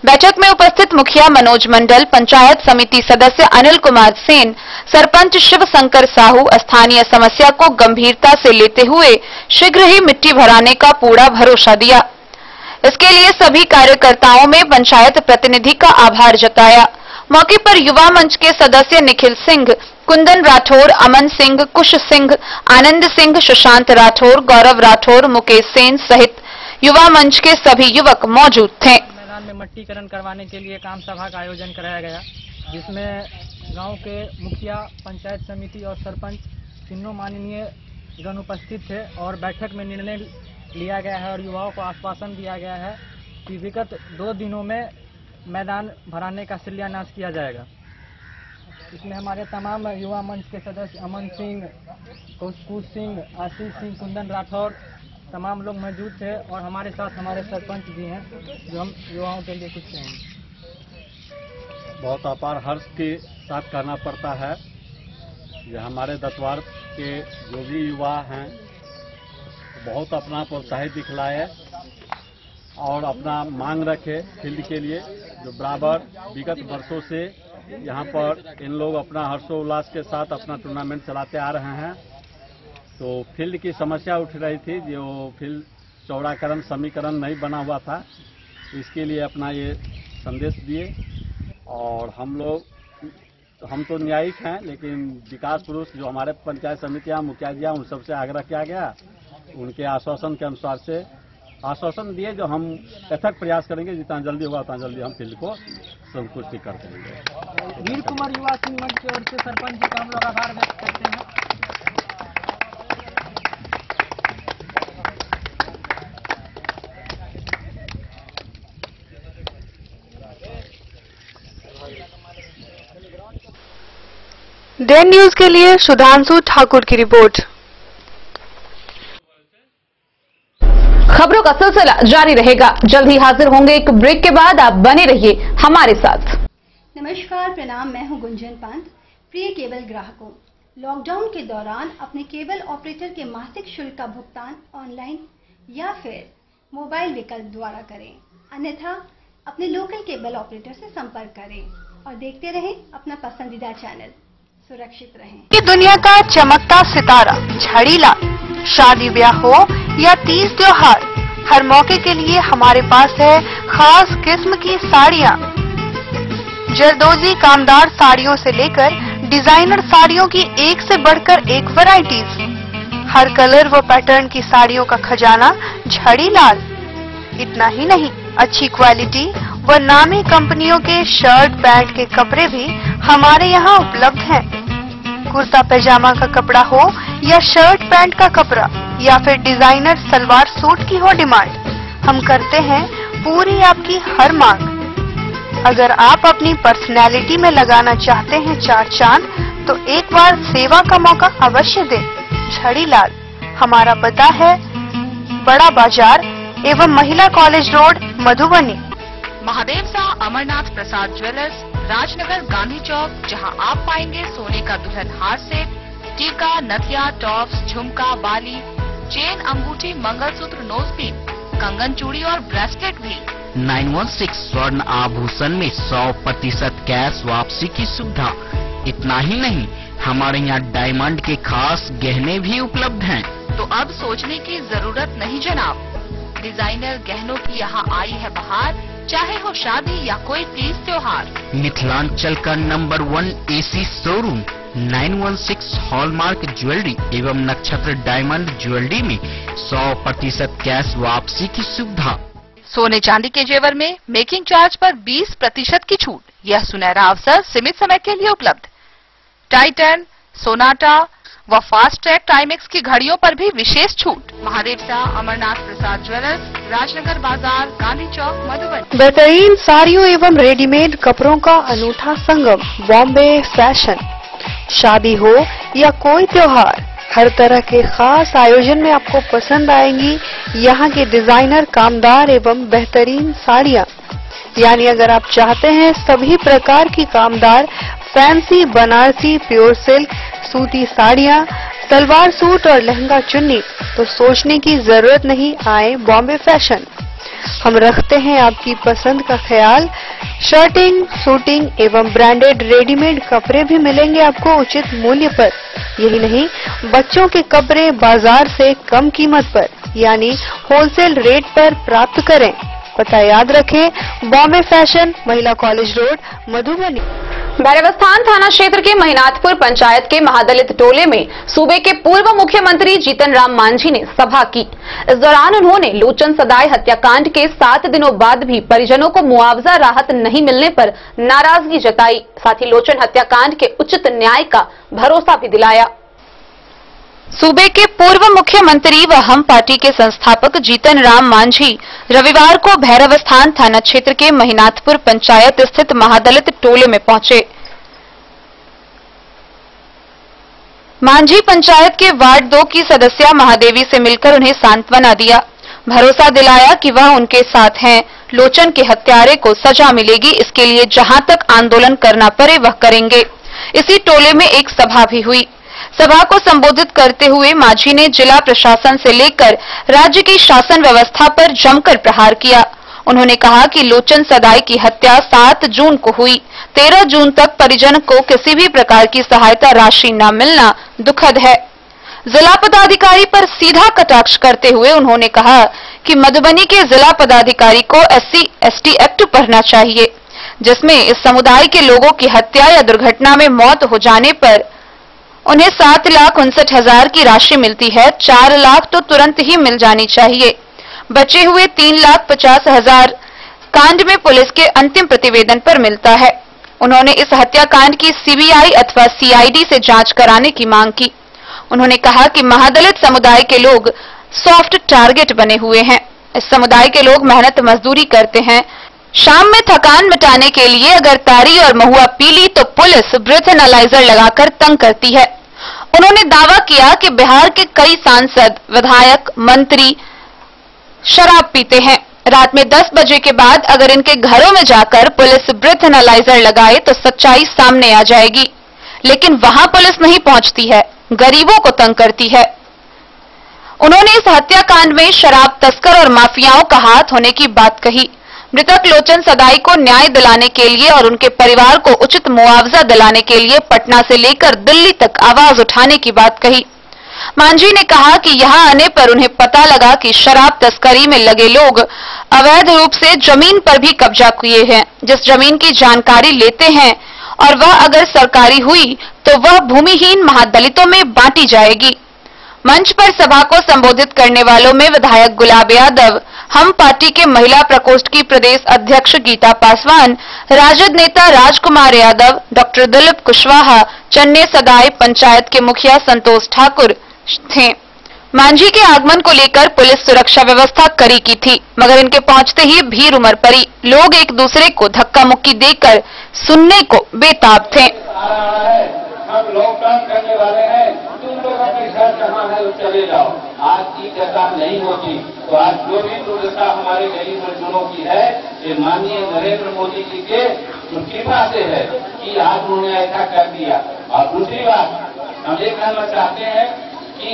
बैठक में उपस्थित मुखिया मनोज मंडल, पंचायत समिति सदस्य अनिल कुमार सेन, सरपंच शिव शंकर साहू स्थानीय समस्या को गंभीरता से लेते हुए शीघ्र ही मिट्टी भराने का पूरा भरोसा दिया। इसके लिए सभी कार्यकर्ताओं में पंचायत प्रतिनिधि का आभार जताया। मौके पर युवा मंच के सदस्य निखिल सिंह, कुंदन राठौर, अमन सिंह, कुश सिंह, आनंद सिंह, सुशांत राठौर, गौरव राठौर, मुकेश सेन सहित युवा मंच के सभी युवक मौजूद थे। मैदान में मट्टीकरण करवाने के लिए काम सभा का आयोजन कराया गया, जिसमें गांव के मुखिया, पंचायत समिति और सरपंच तीनों माननीय गण उपस्थित थे और बैठक में निर्णय लिया गया है और युवाओं को आश्वासन दिया गया है कि विगत 2 दिनों में मैदान भराने का शिलान्यास किया जाएगा। इसमें हमारे तमाम युवा मंच के सदस्य अमन सिंह, कुश सिंह, आशीष सिंह, कुंदन राठौर तमाम लोग मौजूद थे और हमारे साथ हमारे सरपंच भी हैं जो हम युवाओं के लिए कुछ कहेंगे। बहुत अपार हर्ष के साथ कहना पड़ता है कि हमारे दतवार के जो भी युवा हैं बहुत अपना प्रोत्साहित दिखलाए और अपना मांग रखे फील्ड के लिए, जो बराबर विगत वर्षों से यहाँ पर इन लोग अपना हर्षोल्लास के साथ अपना टूर्नामेंट चलाते आ रहे हैं। तो फील्ड की समस्या उठ रही थी, जो फील्ड चौड़ाकरण समीकरण नहीं बना हुआ था, इसके लिए अपना ये संदेश दिए। और हम तो न्यायिक हैं, लेकिन विकास पुरुष जो हमारे पंचायत समितियां मुखिया जी उन सबसे आग्रह किया गया, उनके आश्वासन के अनुसार से आश्वासन दिए जो हम यथक प्रयास करेंगे, जितना जल्दी होगा उतना जल्दी हम फील्ड को संतुष्टि कर देंगे। वीर कुमार युवा सिंह मंच की ओर से सरपंच जी का हम लोग आभार व्यक्त करते हैं। डे न्यूज के लिए सुधांशु ठाकुर की रिपोर्ट। खबरों का सिलसिला जारी रहेगा। जल्द ही हाजिर होंगे एक ब्रेक के बाद। आप बने रहिए हमारे साथ। नमस्कार, प्रणाम, मैं हूं गुंजन पंत। प्रिय केबल ग्राहकों, लॉकडाउन के दौरान अपने केबल ऑपरेटर के मासिक शुल्क का भुगतान ऑनलाइन या फिर मोबाइल विकल्प द्वारा करें, अन्यथा अपने लोकल केबल ऑपरेटर से संपर्क करें और देखते रहें अपना पसंदीदा चैनल। सुरक्षित रहें। ये दुनिया का चमकता सितारा झाड़ीलाल, शादी ब्याह हो या तीज त्योहार, हर मौके के लिए हमारे पास है खास किस्म की साड़ियाँ। जरदोजी कामदार साड़ियों से लेकर डिजाइनर साड़ियों की एक से बढ़कर एक वैरायटीज, हर कलर व पैटर्न की साड़ियों का खजाना झाड़ीलाल। इतना ही नहीं, अच्छी क्वालिटी व नामी कंपनियों के शर्ट पैंट के कपड़े भी हमारे यहाँ उपलब्ध हैं। कुर्ता पैजामा का कपड़ा हो या शर्ट पैंट का कपड़ा या फिर डिजाइनर सलवार सूट की हो डिमांड, हम करते हैं पूरी आपकी हर मांग। अगर आप अपनी पर्सनैलिटी में लगाना चाहते हैं चार चांद, तो एक बार सेवा का मौका अवश्य दें। झाड़ीलाल, हमारा पता है बड़ा बाजार एवं महिला कॉलेज रोड, मधुबनी। महादेव सा अमरनाथ प्रसाद ज्वेलर्स, राजनगर, गांधी चौक, जहां आप पाएंगे सोने का दुल्हन हार सेट, टीका, नथिया, टॉप्स, झुमका, बाली, चेन, अंगूठी, मंगलसूत्र, नोजपिन, कंगन, चूड़ी और ब्रेसलेट भी। 916 स्वर्ण आभूषण में 100% कैश वापसी की सुविधा। इतना ही नहीं, हमारे यहाँ डायमंड के खास गहने भी उपलब्ध हैं। तो अब सोचने की जरूरत नहीं जनाब, डिजाइनर गहनों की यहाँ आई है बहार, चाहे हो शादी या कोई तीज त्योहार। मिथिलांचल का number 1 AC showroom 916 hallmark jewellery एवं नक्षत्र डायमंड ज्वेलरी में 100% कैश वापसी की सुविधा। सोने चांदी के जेवर में मेकिंग चार्ज पर 20% की छूट। यह सुनहरा अवसर सीमित समय के लिए उपलब्ध। टाइटन, सोनाटा व फास्ट ट्रैक टाइमेक्स की घड़ियों पर भी विशेष छूट। महादेव सा अमरनाथ प्रसाद ज्वेलर्स, राजनगर बाजार, गांधी चौक, मधुबनी। बेहतरीन साड़ियों एवं रेडीमेड कपड़ों का अनूठा संगम, बॉम्बे फैशन। शादी हो या कोई त्योहार, हर तरह के खास आयोजन में आपको पसंद आएंगी यहाँ के डिजाइनर, कामदार एवं बेहतरीन साड़ियाँ। यानी अगर आप चाहते हैं सभी प्रकार की कामदार, फैंसी, बनारसी, प्योर सिल्क, सूती साड़ियाँ, सलवार सूट और लहंगा चुन्नी, तो सोचने की जरूरत नहीं, आए बॉम्बे फैशन। हम रखते हैं आपकी पसंद का ख्याल। शर्टिंग, सूटिंग एवं ब्रांडेड रेडीमेड कपड़े भी मिलेंगे आपको उचित मूल्य पर। यही नहीं, बच्चों के कपड़े बाजार से कम कीमत पर, यानी होलसेल रेट पर प्राप्त करें। पता याद रखें, बॉम्बे फैशन, महिला कॉलेज रोड, मधुबनी। भैरवस्थान थाना क्षेत्र के महिनाथपुर पंचायत के महादलित टोले में सूबे के पूर्व मुख्यमंत्री जीतन राम मांझी ने सभा की। इस दौरान उन्होंने लोचन सदाई हत्याकांड के 7 दिनों बाद भी परिजनों को मुआवजा राहत नहीं मिलने पर नाराजगी जताई। साथ ही लोचन हत्याकांड के उचित न्याय का भरोसा भी दिलाया। सूबे के पूर्व मुख्यमंत्री व हम पार्टी के संस्थापक जीतन राम मांझी रविवार को भैरवस्थान थाना क्षेत्र के महिनाथपुर पंचायत स्थित महादलित टोले में पहुंचे। मांझी पंचायत के वार्ड 2 की सदस्या महादेवी से मिलकर उन्हें सांत्वना दिया, भरोसा दिलाया कि वह उनके साथ हैं। लोचन के हत्यारे को सजा मिलेगी, इसके लिए जहां तक आंदोलन करना पड़े वह करेंगे। इसी टोले में एक सभा भी हुई। सभा को संबोधित करते हुए मांझी ने जिला प्रशासन से लेकर राज्य की शासन व्यवस्था पर जमकर प्रहार किया। उन्होंने कहा कि लोचन सदाई की हत्या 7 जून को हुई। 13 जून तक परिजन को किसी भी प्रकार की सहायता राशि न मिलना दुखद है। जिला पदाधिकारी पर सीधा कटाक्ष करते हुए उन्होंने कहा कि मधुबनी के जिला पदाधिकारी को SC/ST एक्ट पढ़ना चाहिए, जिसमें इस समुदाय के लोगों की हत्या या दुर्घटना में मौत हो जाने पर उन्हें 7,59,000 की राशि मिलती है। 4 लाख तो तुरंत ही मिल जानी चाहिए। बचे हुए 3,50,000 कांड में पुलिस के अंतिम प्रतिवेदन पर मिलता है। उन्होंने इस हत्याकांड की CBI अथवा CID से जांच कराने की मांग की। उन्होंने कहा कि महादलित समुदाय के लोग सॉफ्ट टारगेट बने हुए हैं। इस समुदाय के लोग मेहनत मजदूरी करते हैं। शाम में थकान मिटाने के लिए अगर तारी और महुआ पी ली तो पुलिस ब्रेथ एनालाइजर लगाकर तंग करती है। उन्होंने दावा किया कि बिहार के कई सांसद, विधायक, मंत्री शराब पीते हैं। रात में 10 बजे के बाद अगर इनके घरों में जाकर पुलिस ब्रेथ एनालाइजर लगाए तो सच्चाई सामने आ जाएगी, लेकिन वहां पुलिस नहीं पहुंचती है, गरीबों को तंग करती है। उन्होंने इस हत्याकांड में शराब तस्कर और माफियाओं का हाथ होने की बात कही। मृतक लोचन सदाई को न्याय दिलाने के लिए और उनके परिवार को उचित मुआवजा दिलाने के लिए पटना से लेकर दिल्ली तक आवाज उठाने की बात कही। मांझी ने कहा कि यहां आने पर उन्हें पता लगा कि शराब तस्करी में लगे लोग अवैध रूप से जमीन पर भी कब्जा किए हैं। जिस जमीन की जानकारी लेते हैं और वह अगर सरकारी हुई तो वह भूमिहीन महादलितों में बांटी जाएगी। मंच पर सभा को संबोधित करने वालों में विधायक गुलाब यादव, हम पार्टी के महिला प्रकोष्ठ की प्रदेश अध्यक्ष गीता पासवान, राजद नेता राजकुमार यादव, डॉक्टर दिलीप कुशवाहा, चन्ने सदाई पंचायत के मुखिया संतोष ठाकुर थे। मांझी के आगमन को लेकर पुलिस सुरक्षा व्यवस्था कड़ी की थी, मगर इनके पहुंचते ही भीड़ उमड़ पड़ी। लोग एक दूसरे को धक्का मुक्की देकर सुनने को बेताब थे। हम लॉकडाउन करने वाले हैं, तुम लोग अपने घर कहाँ है तो चले जाओ। आज की दशा नहीं होती तो आज जो भी दुर्दशा हमारे गरीब मजदूरों की है, ये माननीय नरेंद्र मोदी जी के कृपा से है कि आज उन्होंने ऐसा कर दिया। और दूसरी बात हम ये कहना चाहते हैं कि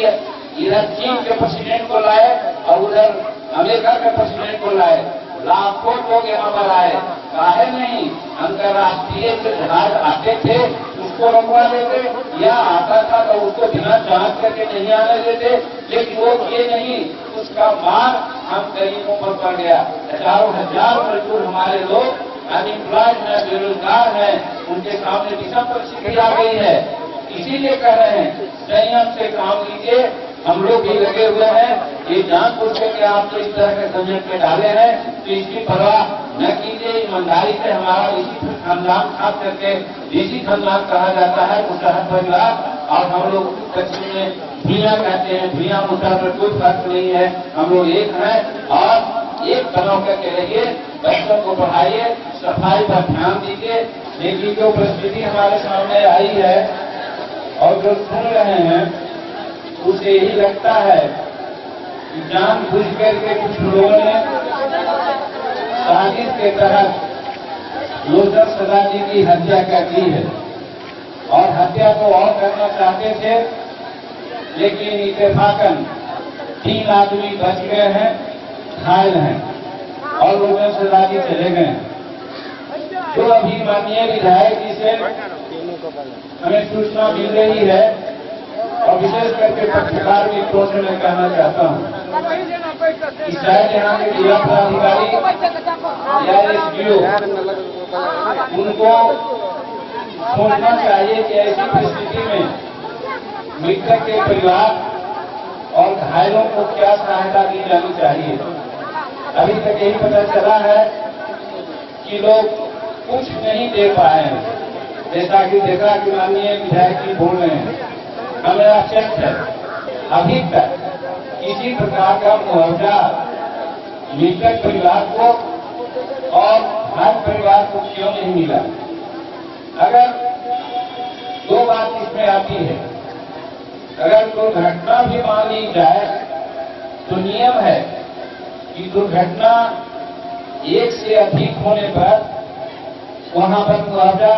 इधर चीन के प्रेसिडेंट को लाए और उधर अमेरिका के प्रेसिडेंट को लाए, लाखों लोग यहाँ पर आए, काहे नहीं अंतर्राष्ट्रीय जो जहाज आते थे उसको रोकवा देते, या आता था तो उसको बिना जांच करके नहीं आने देते, लेकिन वो ये नहीं, उसका मार हम गरीबों पर पड़ गया। हजारों हजार मजदूर हमारे लोग अनएम्प्लॉयड है, बेरोजगार है, उनके सामने विषम परिस्थिति आ गई है। इसीलिए कह रहे हैं संयम से काम लीजिए। हम लोग भी लगे हुए हैं, ये जानबूझ के आप तो इस तरह के संयम में डाले हैं तो इसकी परवाह न कीजिए। ईमानदारी से हमारा इसी खानदान, खास करके देसी खानदान कहा जाता है मुसहर परिवार, और हम लोग कच्ची में भूया कहते हैं, भूया मुसहर में कोई फर्क नहीं है, हम लोग एक हैं और एक बना करके रहिए। बच्चों को पढ़ाइए, सफाई पर ध्यान दीजिए। लेकिन जो परिस्थिति हमारे सामने आई है और जो सुन रहे हैं उसे यही लगता है कि जानबूझ करके कुछ लोगों ने साजिश के तहत लोचन सदाई की हत्या कर दी है, और हत्या को और करना चाहते थे, लेकिन इत्तेफाकन 3 आदमी बच गए हैं, घायल हैं और लोचन सदाई चले गए। जो अभी माननीय विधायक जी से हमें सूचना मिल रही है और विशेष करके पत्रकार मित्रों से मैं कहना चाहता हूँ कि शायद यहाँ के जिला पदाधिकारी या SDO उनको सोचना चाहिए कि ऐसी परिस्थिति में मृतक के परिवार और घायलों को क्या सहायता दी जानी चाहिए। अभी तक यही पता चला है कि लोग कुछ नहीं दे पाए हैं, जैसा कि देखा कि माननीय विधायक जी बोल रहे हैं। हमें आश्चर्य है अभी तक किसी प्रकार का मुआवजा मृतक परिवार को और घायल परिवार को क्यों नहीं मिला। अगर 2 बात इसमें आती है, अगर दुर्घटना भी मान ली जाए तो नियम है कि दुर्घटना 1 से अधिक होने पर वहां पर मुआवजा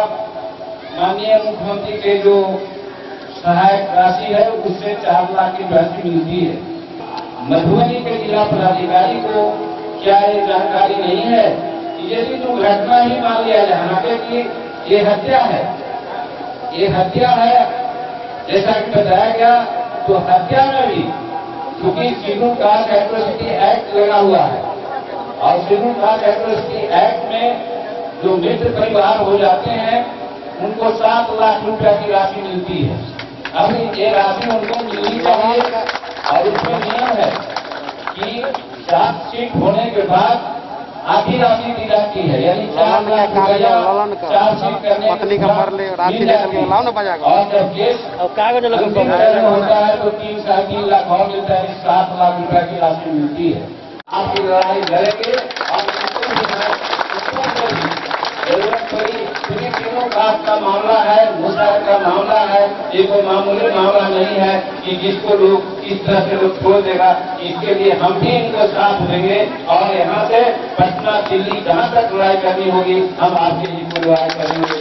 माननीय मुख्यमंत्री के जो सहायक राशि है उससे 4 लाख की राशि मिलती है। मधुबनी के जिला पदाधिकारी को क्या ये जानकारी नहीं है कि यदि दुर्घटना ही मान लिया जाए कि ये हत्या है, ये हत्या है, जैसा कि बताया गया तो हत्या में भी क्योंकि शेड्यूल कास्ट एट्रोसिटी एक्ट लगा हुआ है और शेड्यूल कास्ट एट्रोसिटी एक्ट में जो मृत परिवार हो जाते हैं उनको 7 लाख रुपया की राशि मिलती है। अब ये राशि उनको मिलनी चाहिए और उसमें नियम है कि चार्जशीट होने के बाद आधी राशि दी जाती है, यानी 4 लाख रुपया चार्जशीट करने के बाद मिल जाती है। और जब केस अंतिम चरण होता है तो 3-3.5 लाख और मिलता है, 7 लाख रुपया की राशि मिलती है। आपकी लड़ाई लड़ेंगे और जरूरत पड़ी क्योंकि तीनों कास्ट का मामला है, मुसहर का मामला है, ये कोई मामूली मामला नहीं है कि जिसको लोग किस तरह से लोग छोड़ देगा। इसके लिए हम भी इनको साथ देंगे और यहाँ से पटना दिल्ली जहाँ तक लड़ाई करनी होगी हम आपके लिए लड़ाई करेंगे।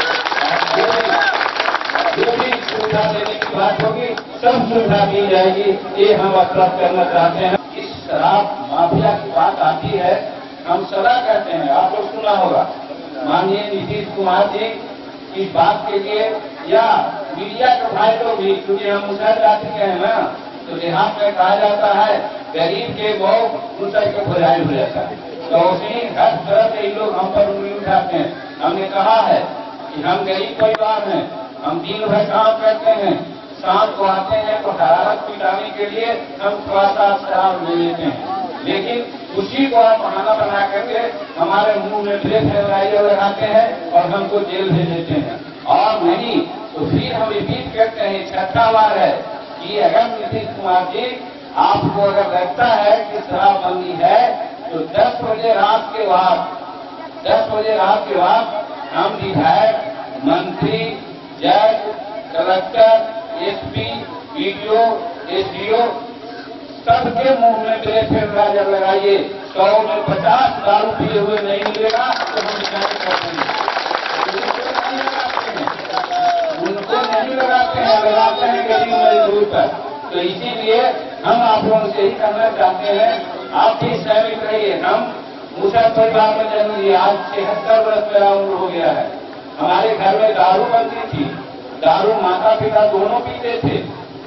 जो भी सुविधा देने की बात होगी सब सुविधा दी जाएगी, ये हम आश्वस्त करना चाहते हैं। इस शराब माफिया की बात आती है, हम सदा कहते हैं, आप लोग सुना होगा माननीय नीतीश कुमार जी इस बात के लिए या मीडिया के भाई लोग भी, क्योंकि हम मुसहर जाति के हैं ना, तो देहात में कहा जाता है गरीब के बहु मुसहर के भुजाई हो जाता है। तो उसी हर तरह से इन लोग हम पर उंगली उठाते हैं। हमने कहा है कि हम गरीब परिवार हैं, हम दिन भर काम करते हैं, शाम को आते हैं तो हरारत मिटाने के लिए हम थोड़ा सा शराब ले लेते हैं, लेकिन उसी को आप बहाना बना करके हमारे मुंह में ब्रेक लगाते हैं और हमको जेल भेज देते हैं। और नहीं तो फिर हम रिपीट करते हैं, 6ठा बार है कि अगर नीतीश कुमार जी आपको अगर लगता है कि शराबबंदी है तो 10 बजे रात के बाद हम विधायक, मंत्री, जज, कलेक्टर, एसपी, बीडीओ, एसडीओ सबके मुंह में ब्रेक फेर लगाइए। 100 में 50 दारू पिए हुए नहीं मिलेगा तो हम निकाल करते हैं, उनको नहीं लगाते हैं गरीब मजदूर पर। तो इसीलिए हम आप लोगों से ही कहना चाहते हैं, आप भी सहमत रहिए। हम मुसहर परिवार में जन्म लिया, आज 76 वर्ष मेरा उम्र हो गया है। हमारे घर में दारू बनती थी, दारू माता पिता दोनों पीते थे,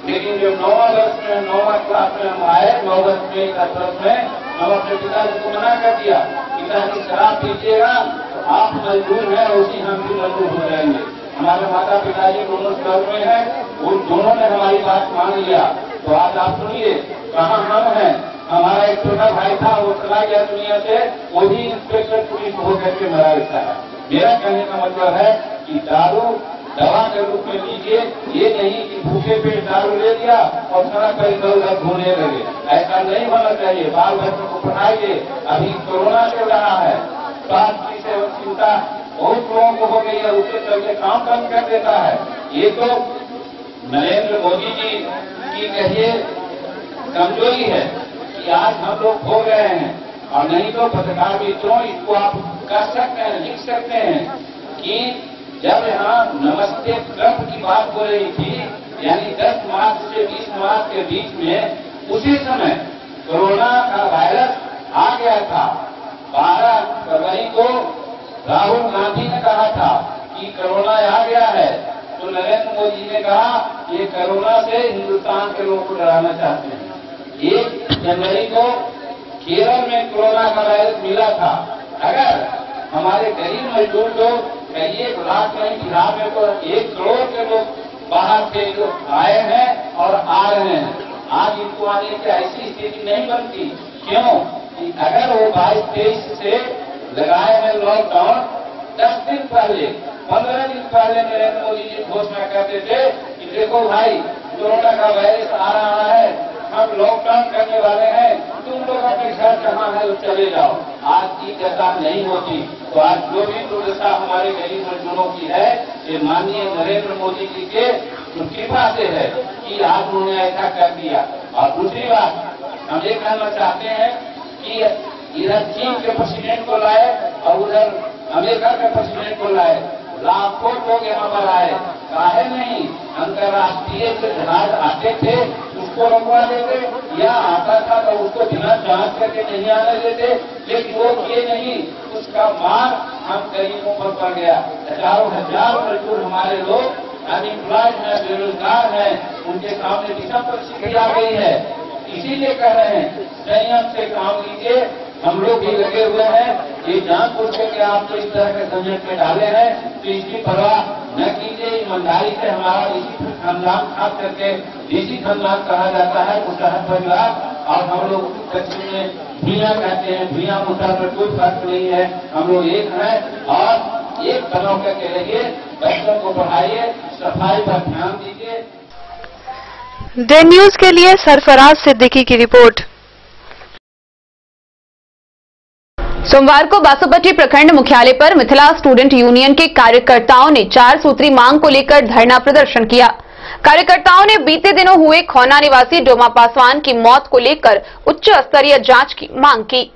लेकिन जब 9वां क्लास में हम आए, 9 वर्ष में 10 वर्ष में हम अपने पिताजी को मना कर दिया, पिताजी शराब पीजिएगा तो आप मजदूर हैं, उसी हम भी मजदूर हो जाएंगे। हमारे माता पिताजी दोनों स्वर्ग में हैं, उन दोनों ने हमारी बात मान लिया। तो आज आप सुनिए कहाँ हम हैं। हमारा एक छोटा भाई था, वो चला गया दुनिया से, वो भी इंस्पेक्टर पुलिस होकर के मरा रहता है। मेरा कहने का मतलब है कि दारू दवा के रूप में लीजिए, ये नहीं कि भूखे पेट दारू ले लिया और सड़क पर इधर उधर घूमने लगे, ऐसा नहीं होना चाहिए। बाल बच्चों को पढ़ाइए। अभी कोरोना चल रहा है, स्वास्थ्य की सेवा चिंता बहुत लोगों को हो गई है, उसके चलते काम बंद कर देता है। ये तो नरेंद्र मोदी जी की कहिए कमजोरी है कि आज हम लोग खो गए हैं। और नहीं तो पत्रकार मित्रों, इसको आप कर सकते हैं, लिख सकते हैं कि जब यहाँ नमस्ते ट्रंप की बात हो रही थी, यानी 10 मार्च से 20 मार्च के बीच में, उसी समय कोरोना का वायरस आ गया था। 12 फरवरी को राहुल गांधी ने कहा था कि कोरोना आ गया है, तो नरेंद्र मोदी ने कहा ये कोरोना से हिंदुस्तान के लोगों को डराना चाहते हैं। 1 जनवरी को केरल में कोरोना का वायरस मिला था। अगर हमारे गरीब मजदूर लोग 1 लाख नहीं, बिहार में तो 1 करोड़ के लोग बाहर से जो आए हैं और आ रहे हैं, आज इनको आने की ऐसी स्थिति नहीं बनती। क्यों कि अगर वो 22-23 से लगाए हैं लॉकडाउन, 10 दिन पहले, 15 दिन पहले नरेंद्र मोदी जी घोषणा करते थे कि देखो भाई कोरोना का वायरस आ रहा है, हम लॉकडाउन करने वाले हैं, तुम लोग अपने घर जहाँ है वो चले जाओ। आज की दशा नहीं होती। तो आज जो भी दुर्दशा हमारे गरीब मजदूरों की है, ये माननीय नरेंद्र मोदी जी के कृपा से है कि आज उन्होंने ऐसा कर दिया। और दूसरी बात हम ये कहना चाहते हैं कि इधर चीन के प्रेसिडेंट को लाए और उधर अमेरिका के प्रेसिडेंट को लाए, लाखों लोग यहाँ पर आए, काहे नहीं अंतर्राष्ट्रीय जो जहाज आते थे उसको रुकवा देते, या आता था तो उसको बिना जांच करके नहीं आने देते, लेकिन वो ये नहीं, उसका मार हम गरीबों पर पड़ गया। हजारों हजार मजदूर हमारे लोग अनएम्प्लॉयड है, बेरोजगार है, उनके सामने दिशा परिस्थिति आ गई है। इसीलिए कह रहे हैं संयम से काम लीजिए। हम लोग भी लगे हुए हैं, ये जानबूझ के आप तो इस तरह के संकट में डाले हैं तो इसकी परवाह न कीजिए। ईमानदारी से हमारा ऋषि खानदान, खास करके ऋषि खानदान कहा जाता है मुसहर परिवार, और हम लोग कच्चे में भूया कहते हैं। भूया मुसहर पर कोई फर्क नहीं है, हम लोग एक हैं और एक बनो करके रहिए। बच्चों को पढ़ाइए, सफाई पर ध्यान दीजिए। डे न्यूज के लिए सरफराज सिद्दीकी की रिपोर्ट। सोमवार को बासोपट्टी प्रखंड मुख्यालय पर मिथिला स्टूडेंट यूनियन के कार्यकर्ताओं ने 4 सूत्री मांग को लेकर धरना प्रदर्शन किया। कार्यकर्ताओं ने बीते दिनों हुए खौना निवासी डोमा पासवान की मौत को लेकर उच्च स्तरीय जांच की मांग की।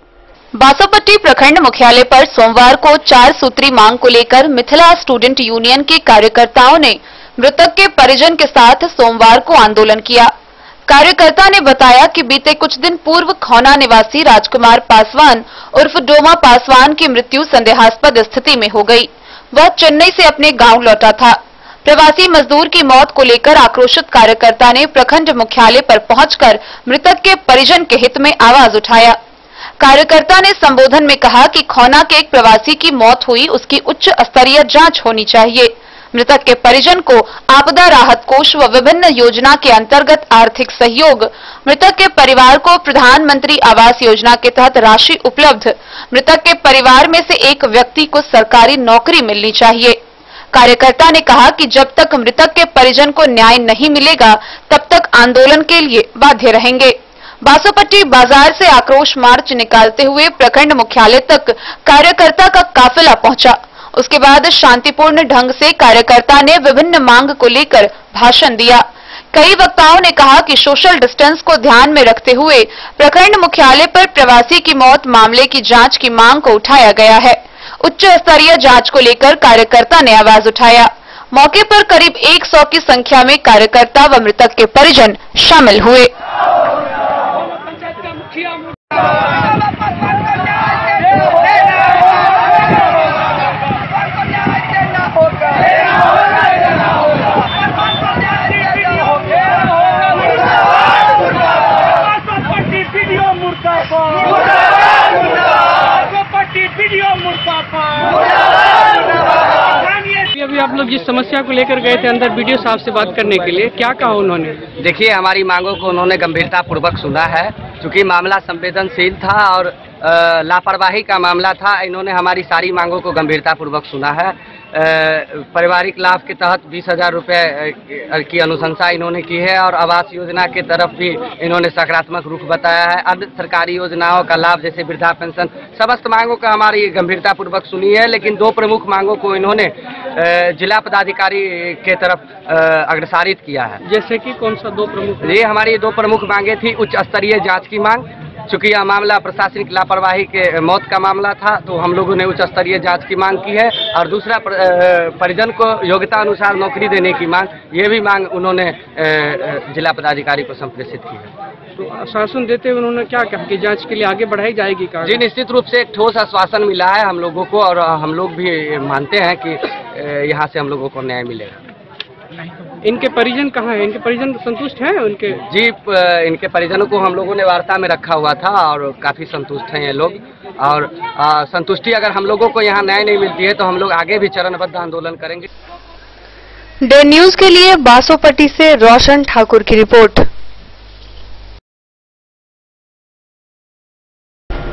बासोपट्टी प्रखंड मुख्यालय पर सोमवार को 4 सूत्री मांग को लेकर मिथिला स्टूडेंट यूनियन के कार्यकर्ताओं ने मृतक के परिजन के साथ सोमवार को आंदोलन किया। कार्यकर्ता ने बताया कि बीते कुछ दिन पूर्व खौना निवासी राजकुमार पासवान उर्फ डोमा पासवान की मृत्यु संदेहास्पद स्थिति में हो गई। वह चेन्नई से अपने गांव लौटा था। प्रवासी मजदूर की मौत को लेकर आक्रोशित कार्यकर्ता ने प्रखंड मुख्यालय पर पहुंचकर मृतक के परिजन के हित में आवाज उठाया। कार्यकर्ता ने संबोधन में कहा कि खौना के एक प्रवासी की मौत हुई, उसकी उच्च स्तरीय जांच होनी चाहिए। मृतक के परिजन को आपदा राहत कोष व विभिन्न योजना के अंतर्गत आर्थिक सहयोग, मृतक के परिवार को प्रधानमंत्री आवास योजना के तहत राशि उपलब्ध, मृतक के परिवार में से एक व्यक्ति को सरकारी नौकरी मिलनी चाहिए। कार्यकर्ता ने कहा कि जब तक मृतक के परिजन को न्याय नहीं मिलेगा तब तक आंदोलन के लिए बाध्य रहेंगे। बासोपट्टी बाजार से आक्रोश मार्च निकालते हुए प्रखंड मुख्यालय तक कार्यकर्ता का काफिला पहुंचा। उसके बाद शांतिपूर्ण ढंग से कार्यकर्ता ने विभिन्न मांग को लेकर भाषण दिया। कई वक्ताओं ने कहा कि सोशल डिस्टेंस को ध्यान में रखते हुए प्रखंड मुख्यालय पर प्रवासी की मौत मामले की जांच की मांग को उठाया गया है। उच्च स्तरीय जांच को लेकर कार्यकर्ता ने आवाज उठाया। मौके पर करीब 100 की संख्या में कार्यकर्ता व मृतक के परिजन शामिल हुए। अभी आप लोग जिस समस्या को लेकर गए थे अंदर वीडियो साहब से बात करने के लिए, क्या कहा उन्होंने? देखिए, हमारी मांगों को उन्होंने गंभीरता पूर्वक सुना है। चूंकि मामला संवेदनशील था और लापरवाही का मामला था, इन्होंने हमारी सारी मांगों को गंभीरता पूर्वक सुना है। पारिवारिक लाभ के तहत 20,000 रुपये की अनुशंसा इन्होंने की है और आवास योजना के तरफ भी इन्होंने सकारात्मक रुख बताया है। अन्य सरकारी योजनाओं का लाभ जैसे वृद्धा पेंशन, समस्त मांगों का हमारी गंभीरता पूर्वक सुनी है। लेकिन 2 प्रमुख मांगों को इन्होंने जिला पदाधिकारी के तरफ अग्रसारित किया है। जैसे कि कौन सा 2 प्रमुख? ये हमारी 2 प्रमुख मांगे थी। उच्च स्तरीय जाँच की मांग, चूंकि यह मामला प्रशासनिक लापरवाही के मौत का मामला था तो हम लोगों ने उच्च स्तरीय जांच की मांग की है। और दूसरा, परिजन को योग्यता अनुसार नौकरी देने की मांग, ये भी मांग उन्होंने जिला पदाधिकारी को संप्रेषित की है। तो आश्वासन देते हुए उन्होंने क्या कहा कि जांच के लिए आगे बढ़ाई जाएगी? जी, निश्चित रूप से एक ठोस आश्वासन मिला है हम लोगों को और हम लोग भी मानते हैं कि यहाँ से हम लोगों को न्याय मिलेगा। इनके परिजन कहाँ हैं? इनके परिजन संतुष्ट हैं उनके? जी, इनके परिजनों को हम लोगों ने वार्ता में रखा हुआ था और काफी संतुष्ट हैं ये लोग। और संतुष्टि अगर हम लोगों को यहाँ न्याय नहीं मिलती है तो हम लोग आगे भी चरणबद्ध आंदोलन करेंगे। डे न्यूज के लिए बासोपट्टी से रोशन ठाकुर की रिपोर्ट।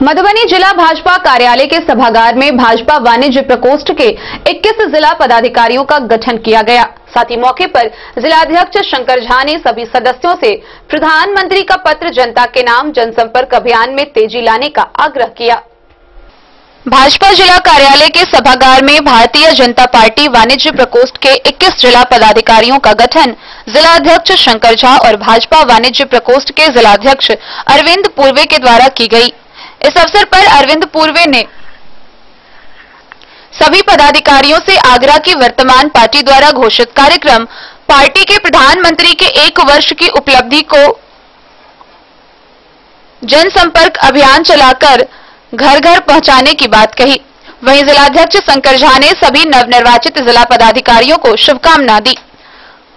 मधुबनी जिला भाजपा कार्यालय के सभागार में भाजपा वाणिज्य प्रकोष्ठ के 21 जिला पदाधिकारियों का गठन किया गया। साथ ही मौके पर जिलाध्यक्ष शंकर झा ने सभी सदस्यों से प्रधानमंत्री का पत्र जनता के नाम जनसंपर्क अभियान में तेजी लाने का आग्रह किया। भाजपा जिला कार्यालय के सभागार में भारतीय जनता पार्टी वाणिज्य प्रकोष्ठ के 21 जिला पदाधिकारियों का गठन जिलाध्यक्ष शंकर झा और भाजपा वाणिज्य प्रकोष्ठ के जिलाध्यक्ष अरविंद पूर्वे के द्वारा की गई। इस अवसर पर अरविंद पूर्वे ने सभी पदाधिकारियों से आग्रह की वर्तमान पार्टी द्वारा घोषित कार्यक्रम पार्टी के प्रधानमंत्री के 1 वर्ष की उपलब्धि को जनसंपर्क अभियान चलाकर घर घर पहुंचाने की बात कही। वहीं जिलाध्यक्ष शंकर झा ने सभी नवनिर्वाचित जिला पदाधिकारियों को शुभकामना दी।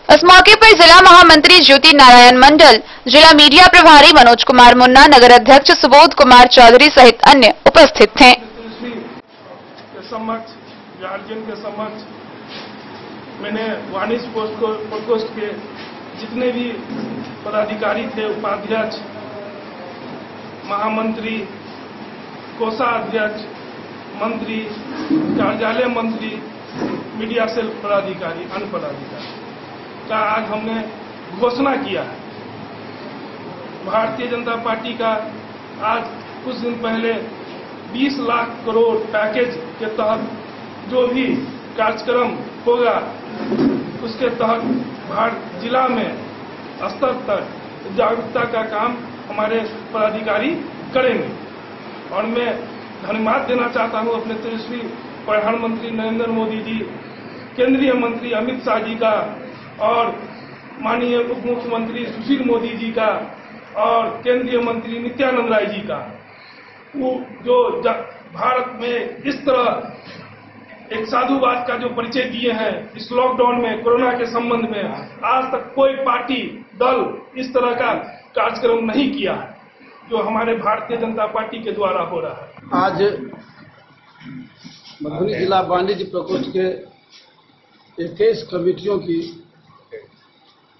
इस मौके पर जिला महामंत्री ज्योति नारायण मंडल, जिला मीडिया प्रभारी मनोज कुमार मुन्ना, नगर अध्यक्ष सुबोध कुमार चौधरी सहित अन्य उपस्थित थे। गार्जियन के समक्ष मैंने वाणिज्य प्रकोष्ठ के जितने भी पदाधिकारी थे, उपाध्यक्ष, महामंत्री, कोषाध्यक्ष, मंत्री, कार्यालय मंत्री, मीडिया सेल पदाधिकारी, अन्य पदाधिकारी का आज हमने घोषणा किया है। भारतीय जनता पार्टी का आज कुछ दिन पहले 20 लाख करोड़ पैकेज के तहत जो भी कार्यक्रम होगा उसके तहत भारत जिला में स्तर तक जागरूकता का काम हमारे पदाधिकारी करेंगे। और मैं धन्यवाद देना चाहता हूं अपने तेजस्वी प्रधानमंत्री नरेंद्र मोदी जी, केंद्रीय मंत्री अमित शाह जी का और माननीय उप मुख्यमंत्री सुशील मोदी जी का और केंद्रीय मंत्री नित्यानंद राय जी का, वो जो भारत में इस तरह एक साधुवाद का जो परिचय दिए हैं इस लॉकडाउन में, कोरोना के संबंध में आज तक कोई पार्टी दल इस तरह का कार्यक्रम नहीं किया है जो हमारे भारतीय जनता पार्टी के द्वारा हो रहा है। आज मधुबनी जिला वाणिज्य प्रकोष्ठ के 21 कमेटियों की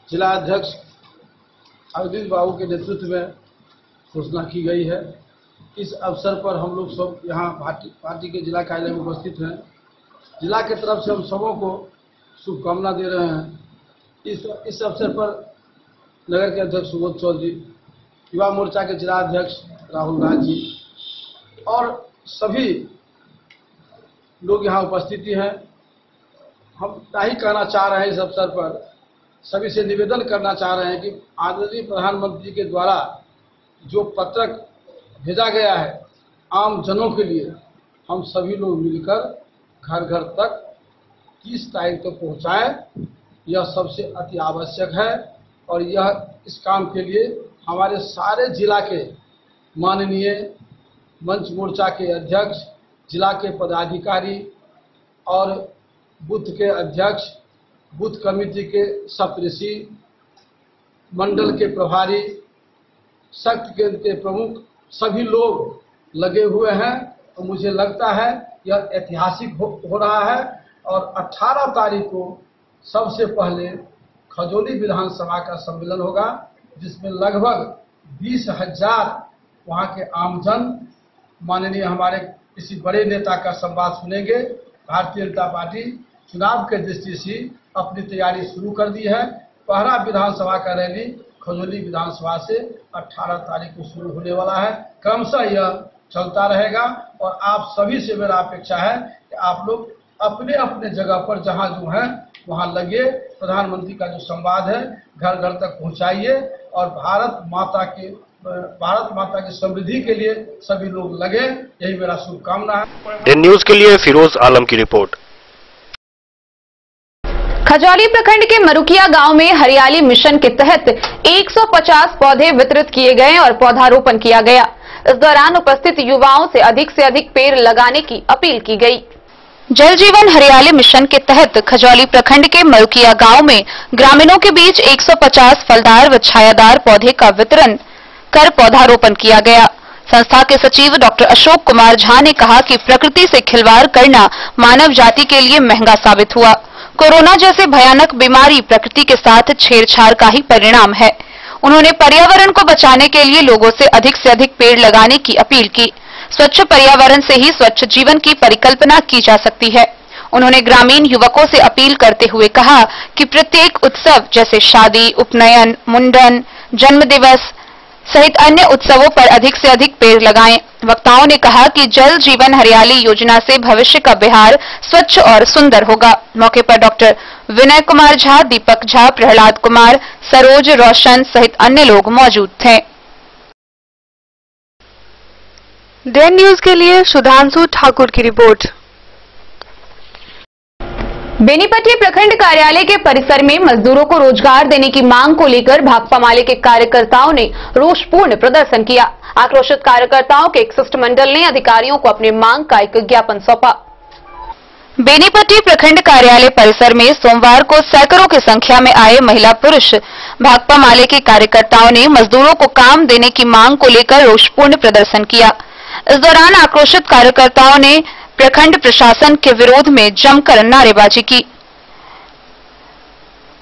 जिला अध्यक्ष अरविंद बाबू के नेतृत्व में घोषणा की गई है। इस अवसर पर हम लोग सब यहाँ पार्टी के जिला कार्यालय में उपस्थित हैं। जिला की तरफ से हम सबों को शुभकामना दे रहे हैं। इस अवसर पर नगर के अध्यक्ष सुबोध चौधरी, युवा मोर्चा के जिला अध्यक्ष राहुल राज जी और सभी लोग यहाँ उपस्थिति हैं। हम क्या ही कहना चाह रहे हैं, इस अवसर पर सभी से निवेदन करना चाह रहे हैं कि आदरणीय प्रधानमंत्री के द्वारा जो पत्रक भेजा गया है आम जनों के लिए, हम सभी लोग मिलकर घर घर तक 30 तारीख तक पहुँचाएं। यह सबसे अति आवश्यक है और यह इस काम के लिए हमारे सारे जिला के माननीय मंच मोर्चा के अध्यक्ष, जिला के पदाधिकारी और बूथ के अध्यक्ष, बूथ कमेटी के सप्रेसी, मंडल के प्रभारी, शक्ति केंद्र के प्रमुख, सभी लोग लगे हुए हैं। तो मुझे लगता है यह ऐतिहासिक हो रहा है और 18 तारीख को सबसे पहले खजौली विधानसभा का सम्मेलन होगा, जिसमें लगभग 20,000 वहाँ के आमजन माननीय हमारे किसी बड़े नेता का संवाद सुनेंगे। भारतीय जनता पार्टी चुनाव के दृष्टि से अपनी तैयारी शुरू कर दी है। पहला विधानसभा का रैली खजौली विधानसभा से 18 तारीख को शुरू होने वाला है। क्रमशः यह चलता रहेगा और आप सभी से मेरा अपेक्षा है कि आप लोग अपने अपने जगह पर जहां जो हैं वहां लगे, प्रधानमंत्री का जो संवाद है घर घर तक पहुंचाइए और भारत माता की समृद्धि के लिए सभी लोग लगे, यही मेरा शुभकामना है। दिन न्यूज के लिए फिरोज आलम की रिपोर्ट। खजौली प्रखंड के मरुकिया गांव में हरियाली मिशन के तहत 150 पौधे वितरित किए गए और पौधारोपण किया गया। इस दौरान उपस्थित युवाओं से अधिक पेड़ लगाने की अपील की गई। जल जीवन हरियाली मिशन के तहत खजौली प्रखंड के मरुकिया गांव में ग्रामीणों के बीच 150 फलदार व छायादार पौधे का वितरण कर पौधारोपण किया गया। संस्था के सचिव डॉक्टर अशोक कुमार झा ने कहा कि प्रकृति से खिलवाड़ करना मानव जाति के लिए महंगा साबित हुआ। कोरोना जैसे भयानक बीमारी प्रकृति के साथ छेड़छाड़ का ही परिणाम है। उन्होंने पर्यावरण को बचाने के लिए लोगों से अधिक पेड़ लगाने की अपील की। स्वच्छ पर्यावरण से ही स्वच्छ जीवन की परिकल्पना की जा सकती है। उन्होंने ग्रामीण युवकों से अपील करते हुए कहा कि प्रत्येक उत्सव जैसे शादी, उपनयन, मुंडन, जन्म दिवस सहित अन्य उत्सवों पर अधिक से अधिक पेड़ लगाएं। वक्ताओं ने कहा कि जल जीवन हरियाली योजना से भविष्य का बिहार स्वच्छ और सुंदर होगा। मौके पर डॉक्टर विनय कुमार झा, दीपक झा, प्रहलाद कुमार, सरोज रोशन सहित अन्य लोग मौजूद थे। दिन न्यूज के लिए सुधांशु ठाकुर की रिपोर्ट। बेनीपट्टी प्रखंड कार्यालय के परिसर में मजदूरों को रोजगार देने की मांग को लेकर भाकपा माले के कार्यकर्ताओं ने रोषपूर्ण प्रदर्शन किया। आक्रोशित कार्यकर्ताओं के एक शिष्टमंडल ने अधिकारियों को अपनी मांग का एक ज्ञापन सौंपा। बेनीपट्टी प्रखंड कार्यालय परिसर में सोमवार को सैकड़ों की संख्या में आए महिला पुरुष भाकपा माले के कार्यकर्ताओं ने मजदूरों को काम देने की मांग को लेकर रोषपूर्ण प्रदर्शन किया। इस दौरान आक्रोशित कार्यकर्ताओं ने प्रखंड प्रशासन के विरोध में जमकर नारेबाजी की।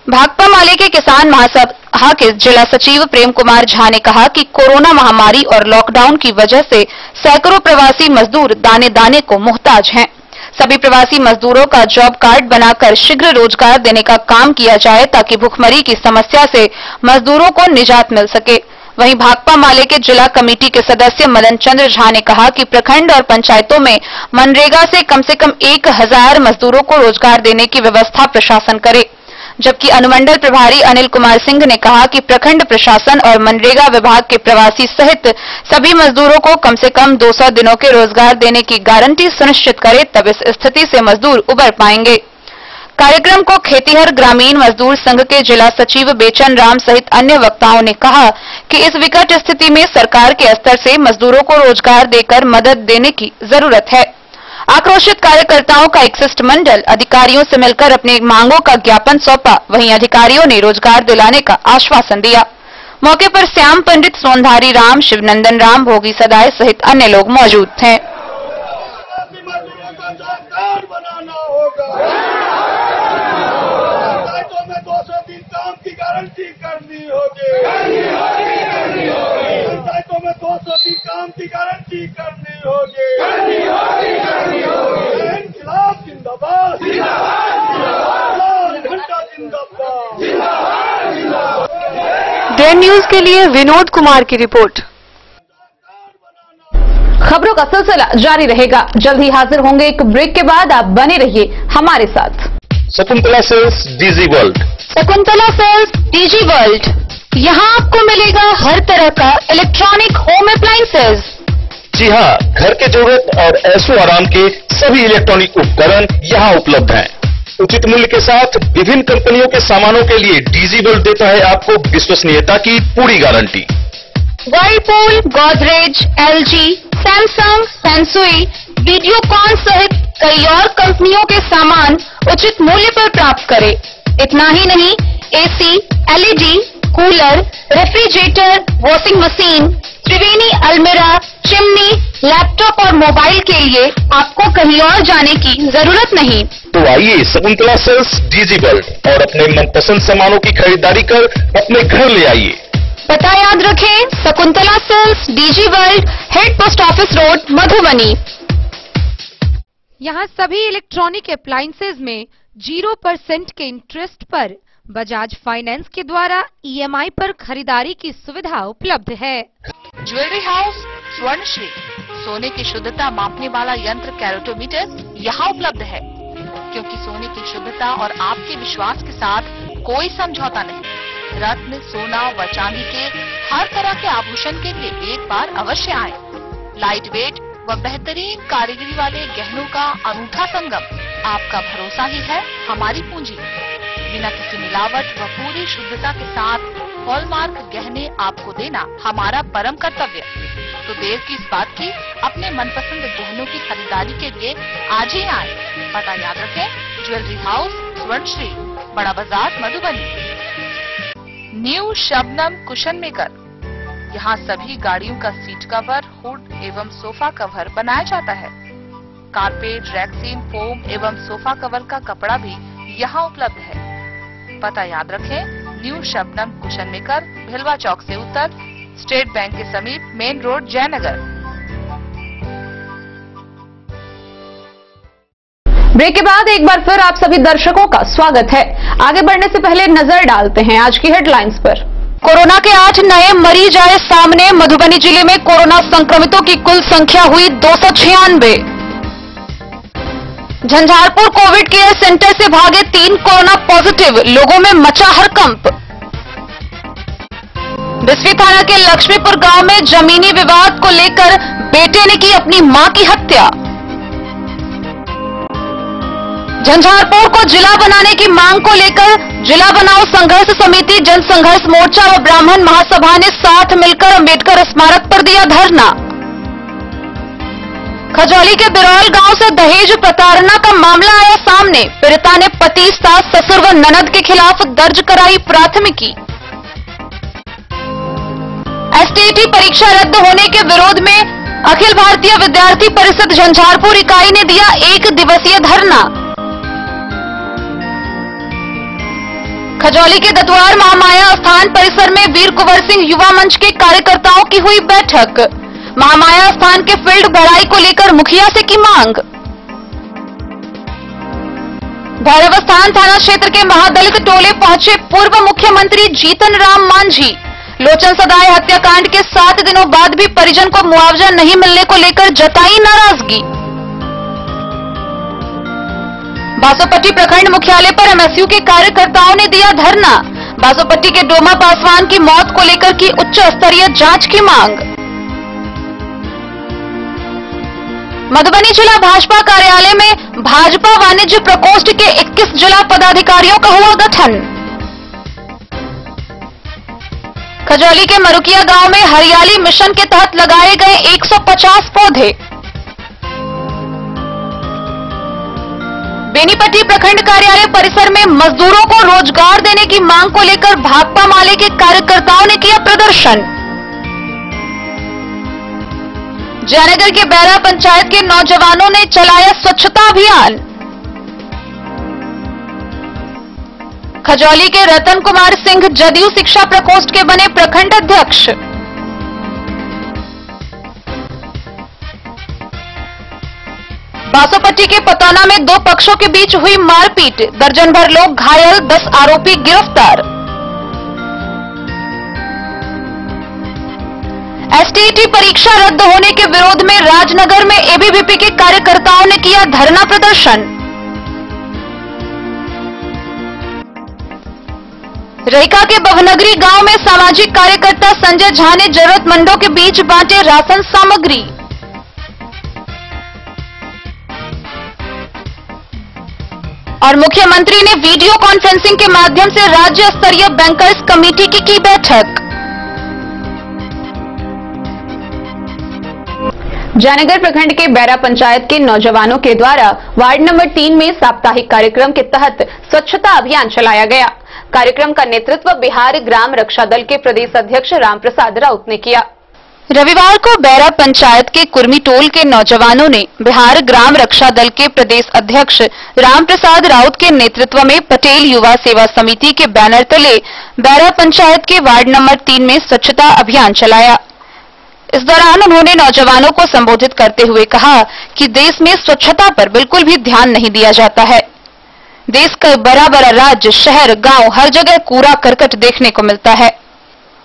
भाकपा माले के किसान महासभा के जिला सचिव प्रेम कुमार झा ने कहा कि कोरोना महामारी और लॉकडाउन की वजह से सैकड़ों प्रवासी मजदूर दाने दाने को मोहताज हैं। सभी प्रवासी मजदूरों का जॉब कार्ड बनाकर शीघ्र रोजगार देने का काम किया जाए ताकि भुखमरी की समस्या से मजदूरों को निजात मिल सके। वहीं भाकपा माले के जिला कमेटी के सदस्य मदन चंद्र झा ने कहा कि प्रखंड और पंचायतों में मनरेगा से कम 1000 मजदूरों को रोजगार देने की व्यवस्था प्रशासन करे। जबकि अनुमंडल प्रभारी अनिल कुमार सिंह ने कहा कि प्रखंड प्रशासन और मनरेगा विभाग के प्रवासी सहित सभी मजदूरों को कम से कम 200 दिनों के रोजगार देने की गारंटी सुनिश्चित करे, तब इस स्थिति से मजदूर उबर पाएंगे। कार्यक्रम को खेतीहर ग्रामीण मजदूर संघ के जिला सचिव बेचन राम सहित अन्य वक्ताओं ने कहा कि इस विकट स्थिति में सरकार के स्तर से मजदूरों को रोजगार देकर मदद देने की जरूरत है। आक्रोशित कार्यकर्ताओं का एक शिष्टमंडल अधिकारियों से मिलकर अपनी मांगों का ज्ञापन सौंपा। वहीं अधिकारियों ने रोजगार दिलाने का आश्वासन दिया। मौके पर श्याम पंडित, सोनधारी राम, शिवनंदन राम, भोगी सदाय सहित अन्य लोग मौजूद थे। काम की गारंटी करनी होगी। इंकलाब जिंदाबाद, घंटा जिंदाबाद। डेन न्यूज के लिए विनोद कुमार की रिपोर्ट। खबरों का सिलसिला जारी रहेगा। जल्द ही हाजिर होंगे एक ब्रेक के बाद। आप बने रहिए हमारे साथ। Shakuntala Sales Digi World. Shakuntala Sales Digi World, यहाँ आपको मिलेगा हर तरह का इलेक्ट्रॉनिक होम अप्लायंसेज। जी हाँ, घर के जरूरत और ऐशो आराम के सभी इलेक्ट्रॉनिक उपकरण यहाँ उपलब्ध हैं। उचित मूल्य के साथ विभिन्न कंपनियों के सामानों के लिए डीजी वर्ल्ड देता है आपको विश्वसनीयता की पूरी guarantee. Whirlpool, Godrej, LG, Samsung, Sansui, Videocon सहित कई और कंपनियों के सामान उचित मूल्य पर प्राप्त करें। इतना ही नहीं, AC, LED, cooler, refrigerator, washing machine, Triveni अलमीरा, चिमनी, लैपटॉप और मोबाइल के लिए आपको कहीं और जाने की जरूरत नहीं। तो आइए शकुंतला सेल्स डीजी वर्ल्ड और अपने मनपसंद सामानों की खरीदारी कर अपने घर ले आइए। पता याद रखें, Shakuntala Sales Digi World, head post office road, Madhubani. यहाँ सभी इलेक्ट्रॉनिक अप्लायंसेज में 0% के इंटरेस्ट पर बजाज फाइनेंस के द्वारा ईएमआई पर खरीदारी की सुविधा उपलब्ध है। ज्वेलरी हाउस स्वर्णश्री, सोने की शुद्धता मापने वाला यंत्र कैरेटोमीटर यहाँ उपलब्ध है, क्योंकि सोने की शुद्धता और आपके विश्वास के साथ कोई समझौता नहीं। रत्न, सोना व चांदी के हर तरह के आभूषण के लिए एक बार अवश्य आए। लाइट वेट व बेहतरीन कारीगरी वाले गहनों का अनूठा संगम, आपका भरोसा ही है हमारी पूंजी। बिना किसी मिलावट व पूरी शुद्धता के साथ हॉलमार्क गहने आपको देना हमारा परम कर्तव्य। तो देर किस बात की, अपने मनपसंद गहनों की खरीदारी के लिए आज ही आए। पता याद रखें, ज्वेलरी हाउस स्वर्णश्री, बड़ा बाजार, Madhubani. New Shabnam cushion maker, यहाँ सभी गाड़ियों का सीट कवर, हुड एवं सोफा कवर बनाया जाता है। कारपेट, रैक्सीन, फोम एवं सोफा कवर का कपड़ा भी यहाँ उपलब्ध है। पता याद रखें, न्यू शबनम कुशन मेकर, भिलवा चौक से उत्तर, स्टेट बैंक के समीप, मेन रोड, जयनगर। ब्रेक के बाद एक बार फिर आप सभी दर्शकों का स्वागत है। आगे बढ़ने से पहले नजर डालते हैं आज की हेडलाइंस पर। कोरोना के 8 नए मरीज आए सामने। मधुबनी जिले में कोरोना संक्रमितों की कुल संख्या हुई 296। झंझारपुर कोविड केयर सेंटर से भागे 3 कोरोना पॉजिटिव, लोगों में मचा हड़कंप। बिस्फी थाना के लक्ष्मीपुर गांव में जमीनी विवाद को लेकर बेटे ने की अपनी मां की हत्या। झंझारपुर को जिला बनाने की मांग को लेकर जिला बनाओ संघर्ष समिति, जन संघर्ष मोर्चा व ब्राह्मण महासभा ने साथ मिलकर अंबेडकर स्मारक पर दिया धरना। खजौली के बिरौल गांव से दहेज प्रताड़ना का मामला आया सामने। पीड़िता ने पति, सास, ससुर व ननद के खिलाफ दर्ज कराई प्राथमिकी। एसटीईटी परीक्षा रद्द होने के विरोध में अखिल भारतीय विद्यार्थी परिषद झंझारपुर इकाई ने दिया 1 दिवसीय धरना। खजौली के दतवार महामाया स्थान परिसर में वीर कुंवर सिंह युवा मंच के कार्यकर्ताओं की हुई बैठक। महामाया स्थान के फील्ड बढ़ाई को लेकर मुखिया से की मांग। भैरवस्थान थाना क्षेत्र के महादलित टोले पहुंचे पूर्व मुख्यमंत्री जीतन राम मांझी। लोचन सदाए हत्याकांड के 7 दिनों बाद भी परिजन को मुआवजा नहीं मिलने को लेकर जताई नाराजगी। बासोपट्टी प्रखंड मुख्यालय पर एमएसयू के कार्यकर्ताओं ने दिया धरना। बासोपट्टी के डोमा पासवान की मौत को लेकर की उच्च स्तरीय जांच की मांग। मधुबनी जिला भाजपा कार्यालय में भाजपा वाणिज्य प्रकोष्ठ के 21 जिला पदाधिकारियों का हुआ गठन। खजौली के मरुकिया गांव में हरियाली मिशन के तहत लगाए गए 150 पौधे। बेनीपट्टी प्रखंड कार्यालय परिसर में मजदूरों को रोजगार देने की मांग को लेकर भाकपा माले के कार्यकर्ताओं ने किया प्रदर्शन। जयनगर के बैरा पंचायत के नौजवानों ने चलाया स्वच्छता अभियान। खजौली के रतन कुमार सिंह जदयू शिक्षा प्रकोष्ठ के बने प्रखंड अध्यक्ष। बासोपट्टी के पतौना में 2 पक्षों के बीच हुई मारपीट, दर्जन भर लोग घायल, 10 आरोपी गिरफ्तार। एसटीईटी परीक्षा रद्द होने के विरोध में राजनगर में एबीवीपी के कार्यकर्ताओं ने किया धरना प्रदर्शन। रहिका के बभनगरी गांव में सामाजिक कार्यकर्ता संजय झा ने जरूरतमंदों के बीच बांटे राशन सामग्री। और मुख्यमंत्री ने वीडियो कॉन्फ्रेंसिंग के माध्यम से राज्य स्तरीय बैंकर्स कमेटी की बैठक। जयनगर प्रखंड के बैरा पंचायत के नौजवानों के द्वारा वार्ड नंबर 3 में साप्ताहिक कार्यक्रम के तहत स्वच्छता अभियान चलाया गया। कार्यक्रम का नेतृत्व बिहार ग्राम रक्षा दल के प्रदेश अध्यक्ष रामप्रसाद राउत ने किया। रविवार को बैरा पंचायत के कुर्मी टोल के नौजवानों ने बिहार ग्राम रक्षा दल के प्रदेश अध्यक्ष रामप्रसाद राउत के नेतृत्व में पटेल युवा सेवा समिति के बैनर तले बैरा पंचायत के वार्ड नंबर 3 में स्वच्छता अभियान चलाया। इस दौरान उन्होंने नौजवानों को संबोधित करते हुए कहा कि देश में स्वच्छता पर बिल्कुल भी ध्यान नहीं दिया जाता है। देश का बड़ा बड़ा राज्य, शहर, गांव, हर जगह कूड़ा करकट देखने को मिलता है।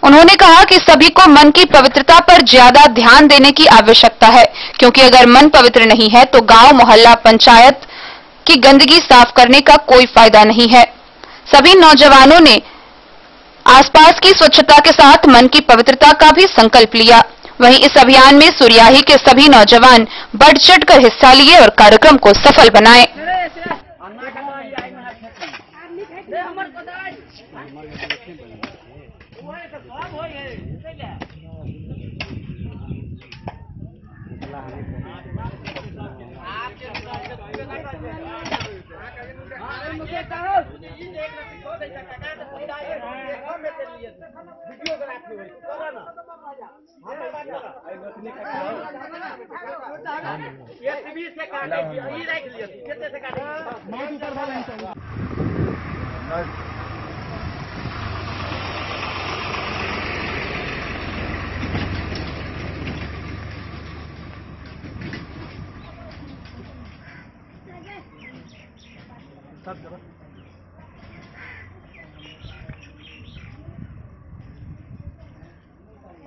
उन्होंने कहा कि सभी को मन की पवित्रता पर ज्यादा ध्यान देने की आवश्यकता है, क्योंकि अगर मन पवित्र नहीं है तो गांव, मोहल्ला, पंचायत की गंदगी साफ करने का कोई फायदा नहीं है। सभी नौजवानों ने आसपास की स्वच्छता के साथ मन की पवित्रता का भी संकल्प लिया। वहीं इस अभियान में सुरियाही के सभी नौजवान बढ़ चढ़कर हिस्सा लिए और कार्यक्रम को सफल बनाए।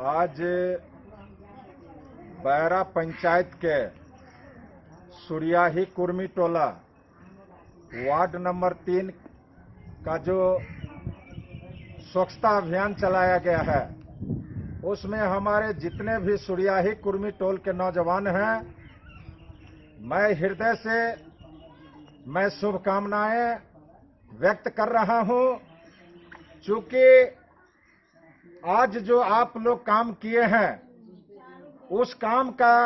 आज बैरा पंचायत के सुरियाही कुर्मी टोला वार्ड नंबर 3 का जो स्वच्छता अभियान चलाया गया है, उसमें हमारे जितने भी सुरियाही कुर्मी टोल के नौजवान हैं, मैं हृदय से मैं शुभकामनाएं व्यक्त कर रहा हूं। चूंकि आज जो आप लोग काम किए हैं, उस काम का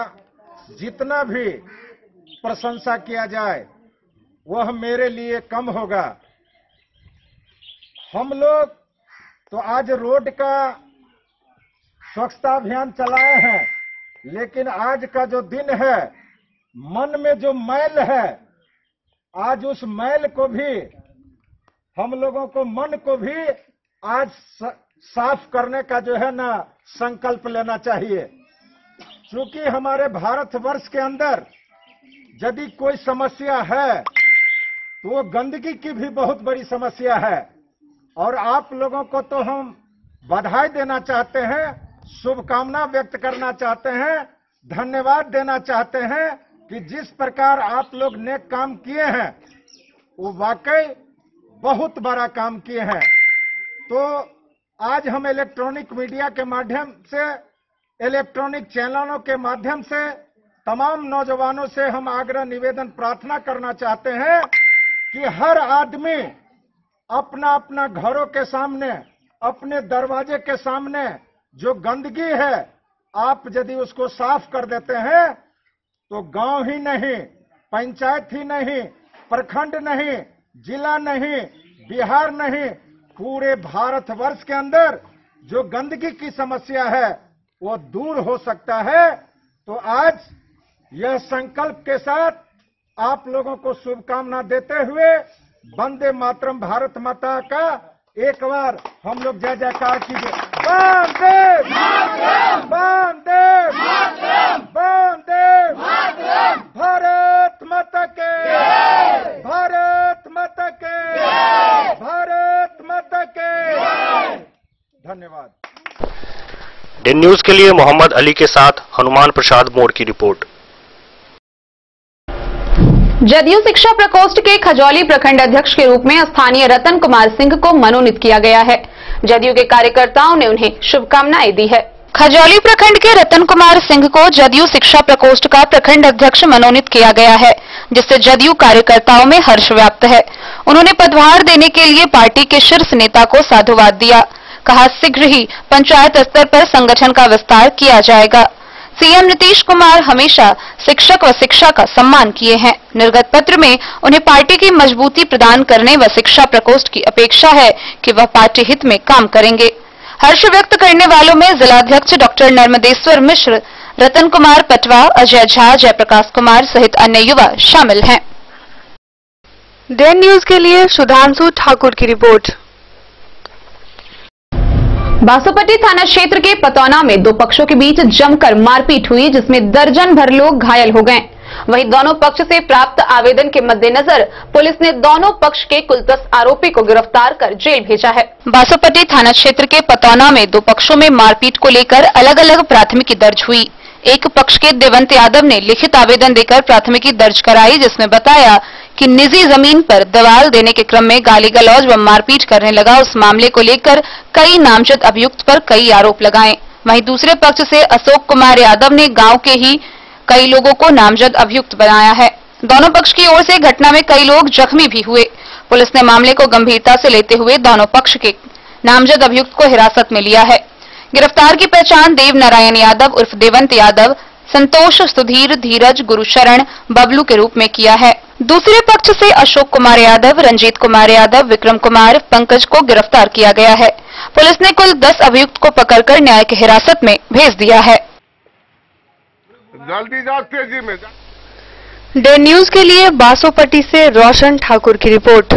जितना भी प्रशंसा किया जाए वह मेरे लिए कम होगा। हम लोग तो आज रोड का स्वच्छता अभियान चलाए हैं, लेकिन आज का जो दिन है, मन में जो मैल है, आज उस मैल को भी हम लोगों को, मन को भी आज साफ करने का जो है ना संकल्प लेना चाहिए। क्योंकि हमारे भारतवर्ष के अंदर यदि कोई समस्या है तो वो गंदगी की भी बहुत बड़ी समस्या है। और आप लोगों को तो हम बधाई देना चाहते हैं, शुभकामना व्यक्त करना चाहते हैं, धन्यवाद देना चाहते हैं कि जिस प्रकार आप लोग नेक काम किए हैं वो वाकई बहुत बड़ा काम किए हैं। तो आज हम इलेक्ट्रॉनिक मीडिया के माध्यम से, इलेक्ट्रॉनिक चैनलों के माध्यम से तमाम नौजवानों से हम आग्रह निवेदन प्रार्थना करना चाहते हैं कि हर आदमी अपना अपना घरों के सामने, अपने दरवाजे के सामने जो गंदगी है, आप यदि उसको साफ कर देते हैं तो गांव ही नहीं, पंचायत ही नहीं, प्रखंड नहीं, जिला नहीं, बिहार नहीं, पूरे भारतवर्ष के अंदर जो गंदगी की समस्या है वो दूर हो सकता है। तो आज यह संकल्प के साथ आप लोगों को शुभकामना देते हुए वंदे मातरम भारत माता का एक बार हम लोग जय जयकार कीजिए। वंदे मातरम, वंदे मातरम, वंदे मातरम, भारत माता के, भारत माता के, भारत माता के। धन्यवाद। डे न्यूज के लिए मोहम्मद अली के साथ हनुमान प्रसाद मोड़ की रिपोर्ट। जदयू शिक्षा प्रकोष्ठ के खजौली प्रखंड अध्यक्ष के रूप में स्थानीय रतन कुमार सिंह को मनोनीत किया गया है। जदयू के कार्यकर्ताओं ने उन्हें शुभकामनाएं दी है। खजौली प्रखंड के रतन कुमार सिंह को जदयू शिक्षा प्रकोष्ठ का प्रखंड अध्यक्ष मनोनीत किया गया है, जिससे जदयू कार्यकर्ताओं में हर्ष व्याप्त है। उन्होंने पदभार देने के लिए पार्टी के शीर्ष नेता को साधुवाद दिया। कहा, शीघ्र ही पंचायत स्तर पर संगठन का विस्तार किया जाएगा। सीएम नीतीश कुमार हमेशा शिक्षक व शिक्षा का सम्मान किए हैं। निर्गत पत्र में उन्हें पार्टी की मजबूती प्रदान करने व शिक्षा प्रकोष्ठ की अपेक्षा है कि वह पार्टी हित में काम करेंगे। हर्ष व्यक्त करने वालों में जिलाध्यक्ष डॉक्टर नर्मदेश्वर मिश्र, रतन कुमार पटवा, अजय झा, जयप्रकाश कुमार सहित अन्य युवा शामिल हैं। डे न्यूज के लिए सुधांशु ठाकुर की रिपोर्ट। बासोपट्टी थाना क्षेत्र के पतौना में दो पक्षों के बीच जमकर मारपीट हुई, जिसमें दर्जन भर लोग घायल हो गए। वहीं दोनों पक्ष से प्राप्त आवेदन के मद्देनजर पुलिस ने दोनों पक्ष के कुल 10 आरोपी को गिरफ्तार कर जेल भेजा है। बासोपट्टी थाना क्षेत्र के पतौना में दो पक्षों में मारपीट को लेकर अलग अलग प्राथमिकी दर्ज हुई। एक पक्ष के देवंत यादव ने लिखित आवेदन देकर प्राथमिकी दर्ज कराई, जिसमें बताया कि निजी जमीन पर दीवार देने के क्रम में गाली गलौज व मारपीट करने लगा। उस मामले को लेकर कई नामजद अभियुक्त पर कई आरोप लगाए। वहीं दूसरे पक्ष से अशोक कुमार यादव ने गांव के ही कई लोगों को नामजद अभियुक्त बनाया है। दोनों पक्ष की ओर से घटना में कई लोग जख्मी भी हुए। पुलिस ने मामले को गंभीरता से लेते हुए दोनों पक्ष के नामजद अभियुक्त को हिरासत में लिया है। गिरफ्तार की पहचान देव नारायण यादव उर्फ देवंत यादव, संतोष, सुधीर, धीरज, गुरुशरण, बबलू के रूप में किया है। दूसरे पक्ष से अशोक कुमार यादव, रंजीत कुमार यादव, विक्रम कुमार, पंकज को गिरफ्तार किया गया है। पुलिस ने कुल 10 अभियुक्त को पकड़कर न्यायिक हिरासत में भेज दिया है। जल्दी जाओ, तेजी में। डे न्यूज के लिए बासोपट्टी से रोशन ठाकुर की रिपोर्ट।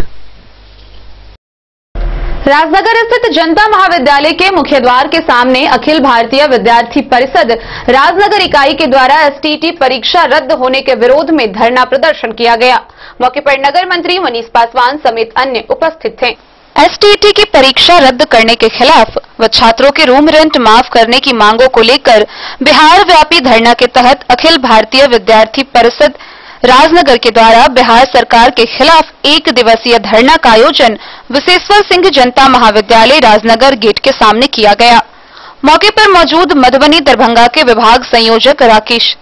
राजनगर स्थित जनता महाविद्यालय के मुख्य द्वार के सामने अखिल भारतीय विद्यार्थी परिषद राजनगर इकाई के द्वारा एसटीटी परीक्षा रद्द होने के विरोध में धरना प्रदर्शन किया गया। मौके पर नगर मंत्री मनीष पासवान समेत अन्य उपस्थित थे। एसटीटी की परीक्षा रद्द करने के खिलाफ व छात्रों के रूम रेंट माफ करने की मांगों को लेकर बिहार व्यापी धरना के तहत अखिल भारतीय विद्यार्थी परिषद राजनगर के द्वारा बिहार सरकार के खिलाफ 1 दिवसीय धरना का आयोजन विशेश्वर सिंह जनता महाविद्यालय राजनगर गेट के सामने किया गया। मौके पर मौजूद मधुबनी दरभंगा के विभाग संयोजक राकेश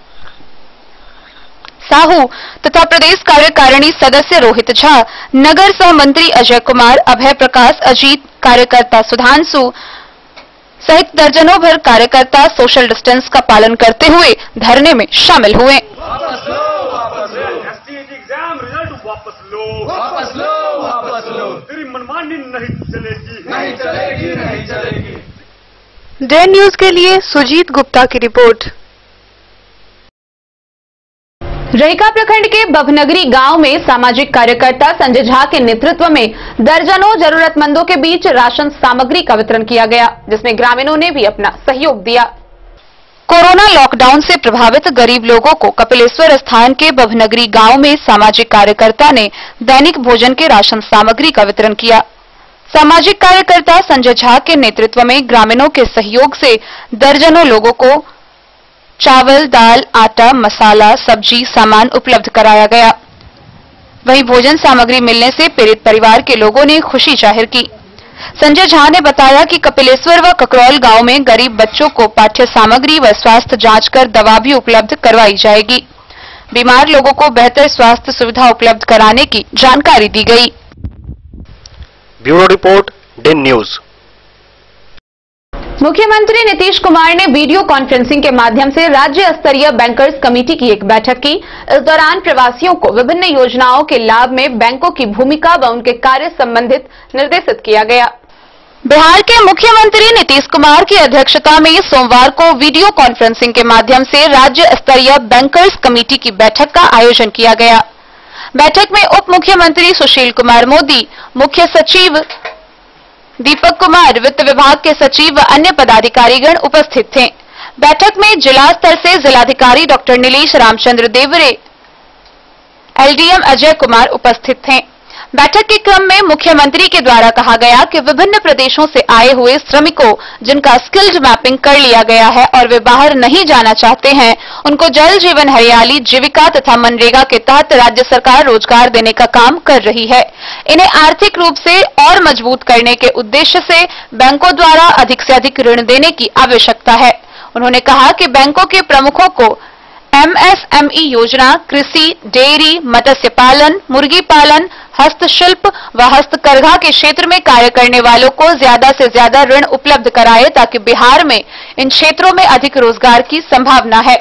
साहू तथा प्रदेश कार्यकारिणी सदस्य रोहित झा, नगर सह मंत्री अजय कुमार, अभय प्रकाश, अजीत, कार्यकर्ता सुधांशु, सहित दर्जनों भर कार्यकर्ता सोशल डिस्टेंस का पालन करते हुए धरने में शामिल हुए। तेरी मनमानी नहीं चलेगी। डे न्यूज के लिए सुजीत गुप्ता की रिपोर्ट। रईका प्रखंड के बभनगरी गांव में सामाजिक कार्यकर्ता संजय झा के नेतृत्व में दर्जनों जरूरतमंदों के बीच राशन सामग्री का वितरण किया गया, जिसमें ग्रामीणों ने भी अपना सहयोग दिया। कोरोना लॉकडाउन से प्रभावित गरीब लोगों को कपिलेश्वर स्थान के बभनगरी गांव में सामाजिक कार्यकर्ता ने दैनिक भोजन के राशन सामग्री का वितरण किया। सामाजिक कार्यकर्ता संजय झा के नेतृत्व में ग्रामीणों के सहयोग से दर्जनों लोगों को चावल, दाल, आटा, मसाला, सब्जी सामान उपलब्ध कराया गया। वहीं भोजन सामग्री मिलने से पीड़ित परिवार के लोगों ने खुशी जाहिर की। संजय झा ने बताया कि कपिलेश्वर व ककरौल गांव में गरीब बच्चों को पाठ्य सामग्री व स्वास्थ्य जांच कर दवा भी उपलब्ध करवाई जाएगी। बीमार लोगों को बेहतर स्वास्थ्य सुविधा उपलब्ध कराने की जानकारी दी गई। Bureau report, day news. मुख्यमंत्री नीतीश कुमार ने वीडियो कॉन्फ्रेंसिंग के माध्यम से राज्य स्तरीय बैंकर्स कमेटी की एक बैठक की। इस दौरान प्रवासियों को विभिन्न योजनाओं के लाभ में बैंकों की भूमिका व उनके कार्य संबंधित निर्देशित किया गया। बिहार के मुख्यमंत्री नीतीश कुमार की अध्यक्षता में सोमवार को वीडियो कॉन्फ्रेंसिंग के माध्यम से राज्य स्तरीय बैंकर्स कमेटी की बैठक का आयोजन किया गया। बैठक में उप मुख्यमंत्री सुशील कुमार मोदी, मुख्य सचिव दीपक कुमार, वित्त विभाग के सचिव व अन्य पदाधिकारीगण उपस्थित थे। बैठक में जिला स्तर से जिलाधिकारी डॉक्टर नीलेश रामचंद्र देवरे, एलडीएम अजय कुमार उपस्थित थे। बैठक के क्रम में मुख्यमंत्री के द्वारा कहा गया कि विभिन्न प्रदेशों से आए हुए श्रमिकों जिनका स्किल्ड मैपिंग कर लिया गया है और वे बाहर नहीं जाना चाहते हैं, उनको जल जीवन हरियाली, जीविका तथा मनरेगा के तहत राज्य सरकार रोजगार देने का काम कर रही है। इन्हें आर्थिक रूप से और मजबूत करने के उद्देश्य से बैंकों द्वारा अधिक से अधिक ऋण देने की आवश्यकता है। उन्होंने कहा कि बैंकों के प्रमुखों को एमएसएमई योजना, कृषि, डेयरी, मत्स्य पालन, मुर्गी पालन, हस्तशिल्प व हस्तकरघा के क्षेत्र में कार्य करने वालों को ज्यादा से ज्यादा ऋण उपलब्ध कराए, ताकि बिहार में इन क्षेत्रों में अधिक रोजगार की संभावना है।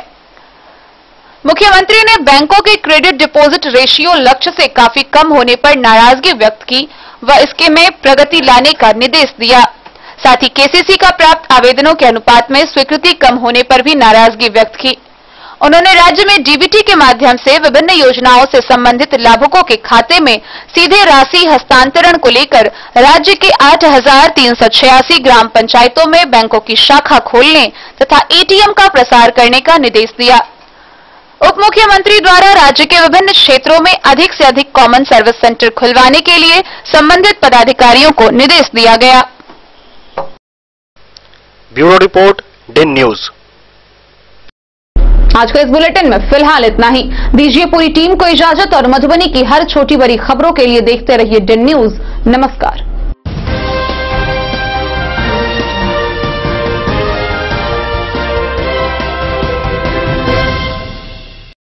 मुख्यमंत्री ने बैंकों के क्रेडिट डिपॉजिट रेशियो लक्ष्य से काफी कम होने पर नाराजगी व्यक्त की व इसके में प्रगति लाने का निर्देश दिया। साथ ही केसीसी का प्राप्त आवेदनों के अनुपात में स्वीकृति कम होने पर भी नाराजगी व्यक्त की। उन्होंने राज्य में डीबीटी के माध्यम से विभिन्न योजनाओं से संबंधित लाभुकों के खाते में सीधे राशि हस्तांतरण को लेकर राज्य के 8,386 ग्राम पंचायतों में बैंकों की शाखा खोलने तथा एटीएम का प्रसार करने का निर्देश दिया। उप मुख्यमंत्री द्वारा राज्य के विभिन्न क्षेत्रों में अधिक से अधिक कॉमन सर्विस सेंटर खुलवाने के लिए संबंधित पदाधिकारियों को निर्देश दिया गया। Bureau report, day news. आज का इस बुलेटिन में फिलहाल इतना ही। दीजिए पूरी टीम को इजाजत और मधुबनी की हर छोटी बड़ी खबरों के लिए देखते रहिए डे न्यूज। नमस्कार।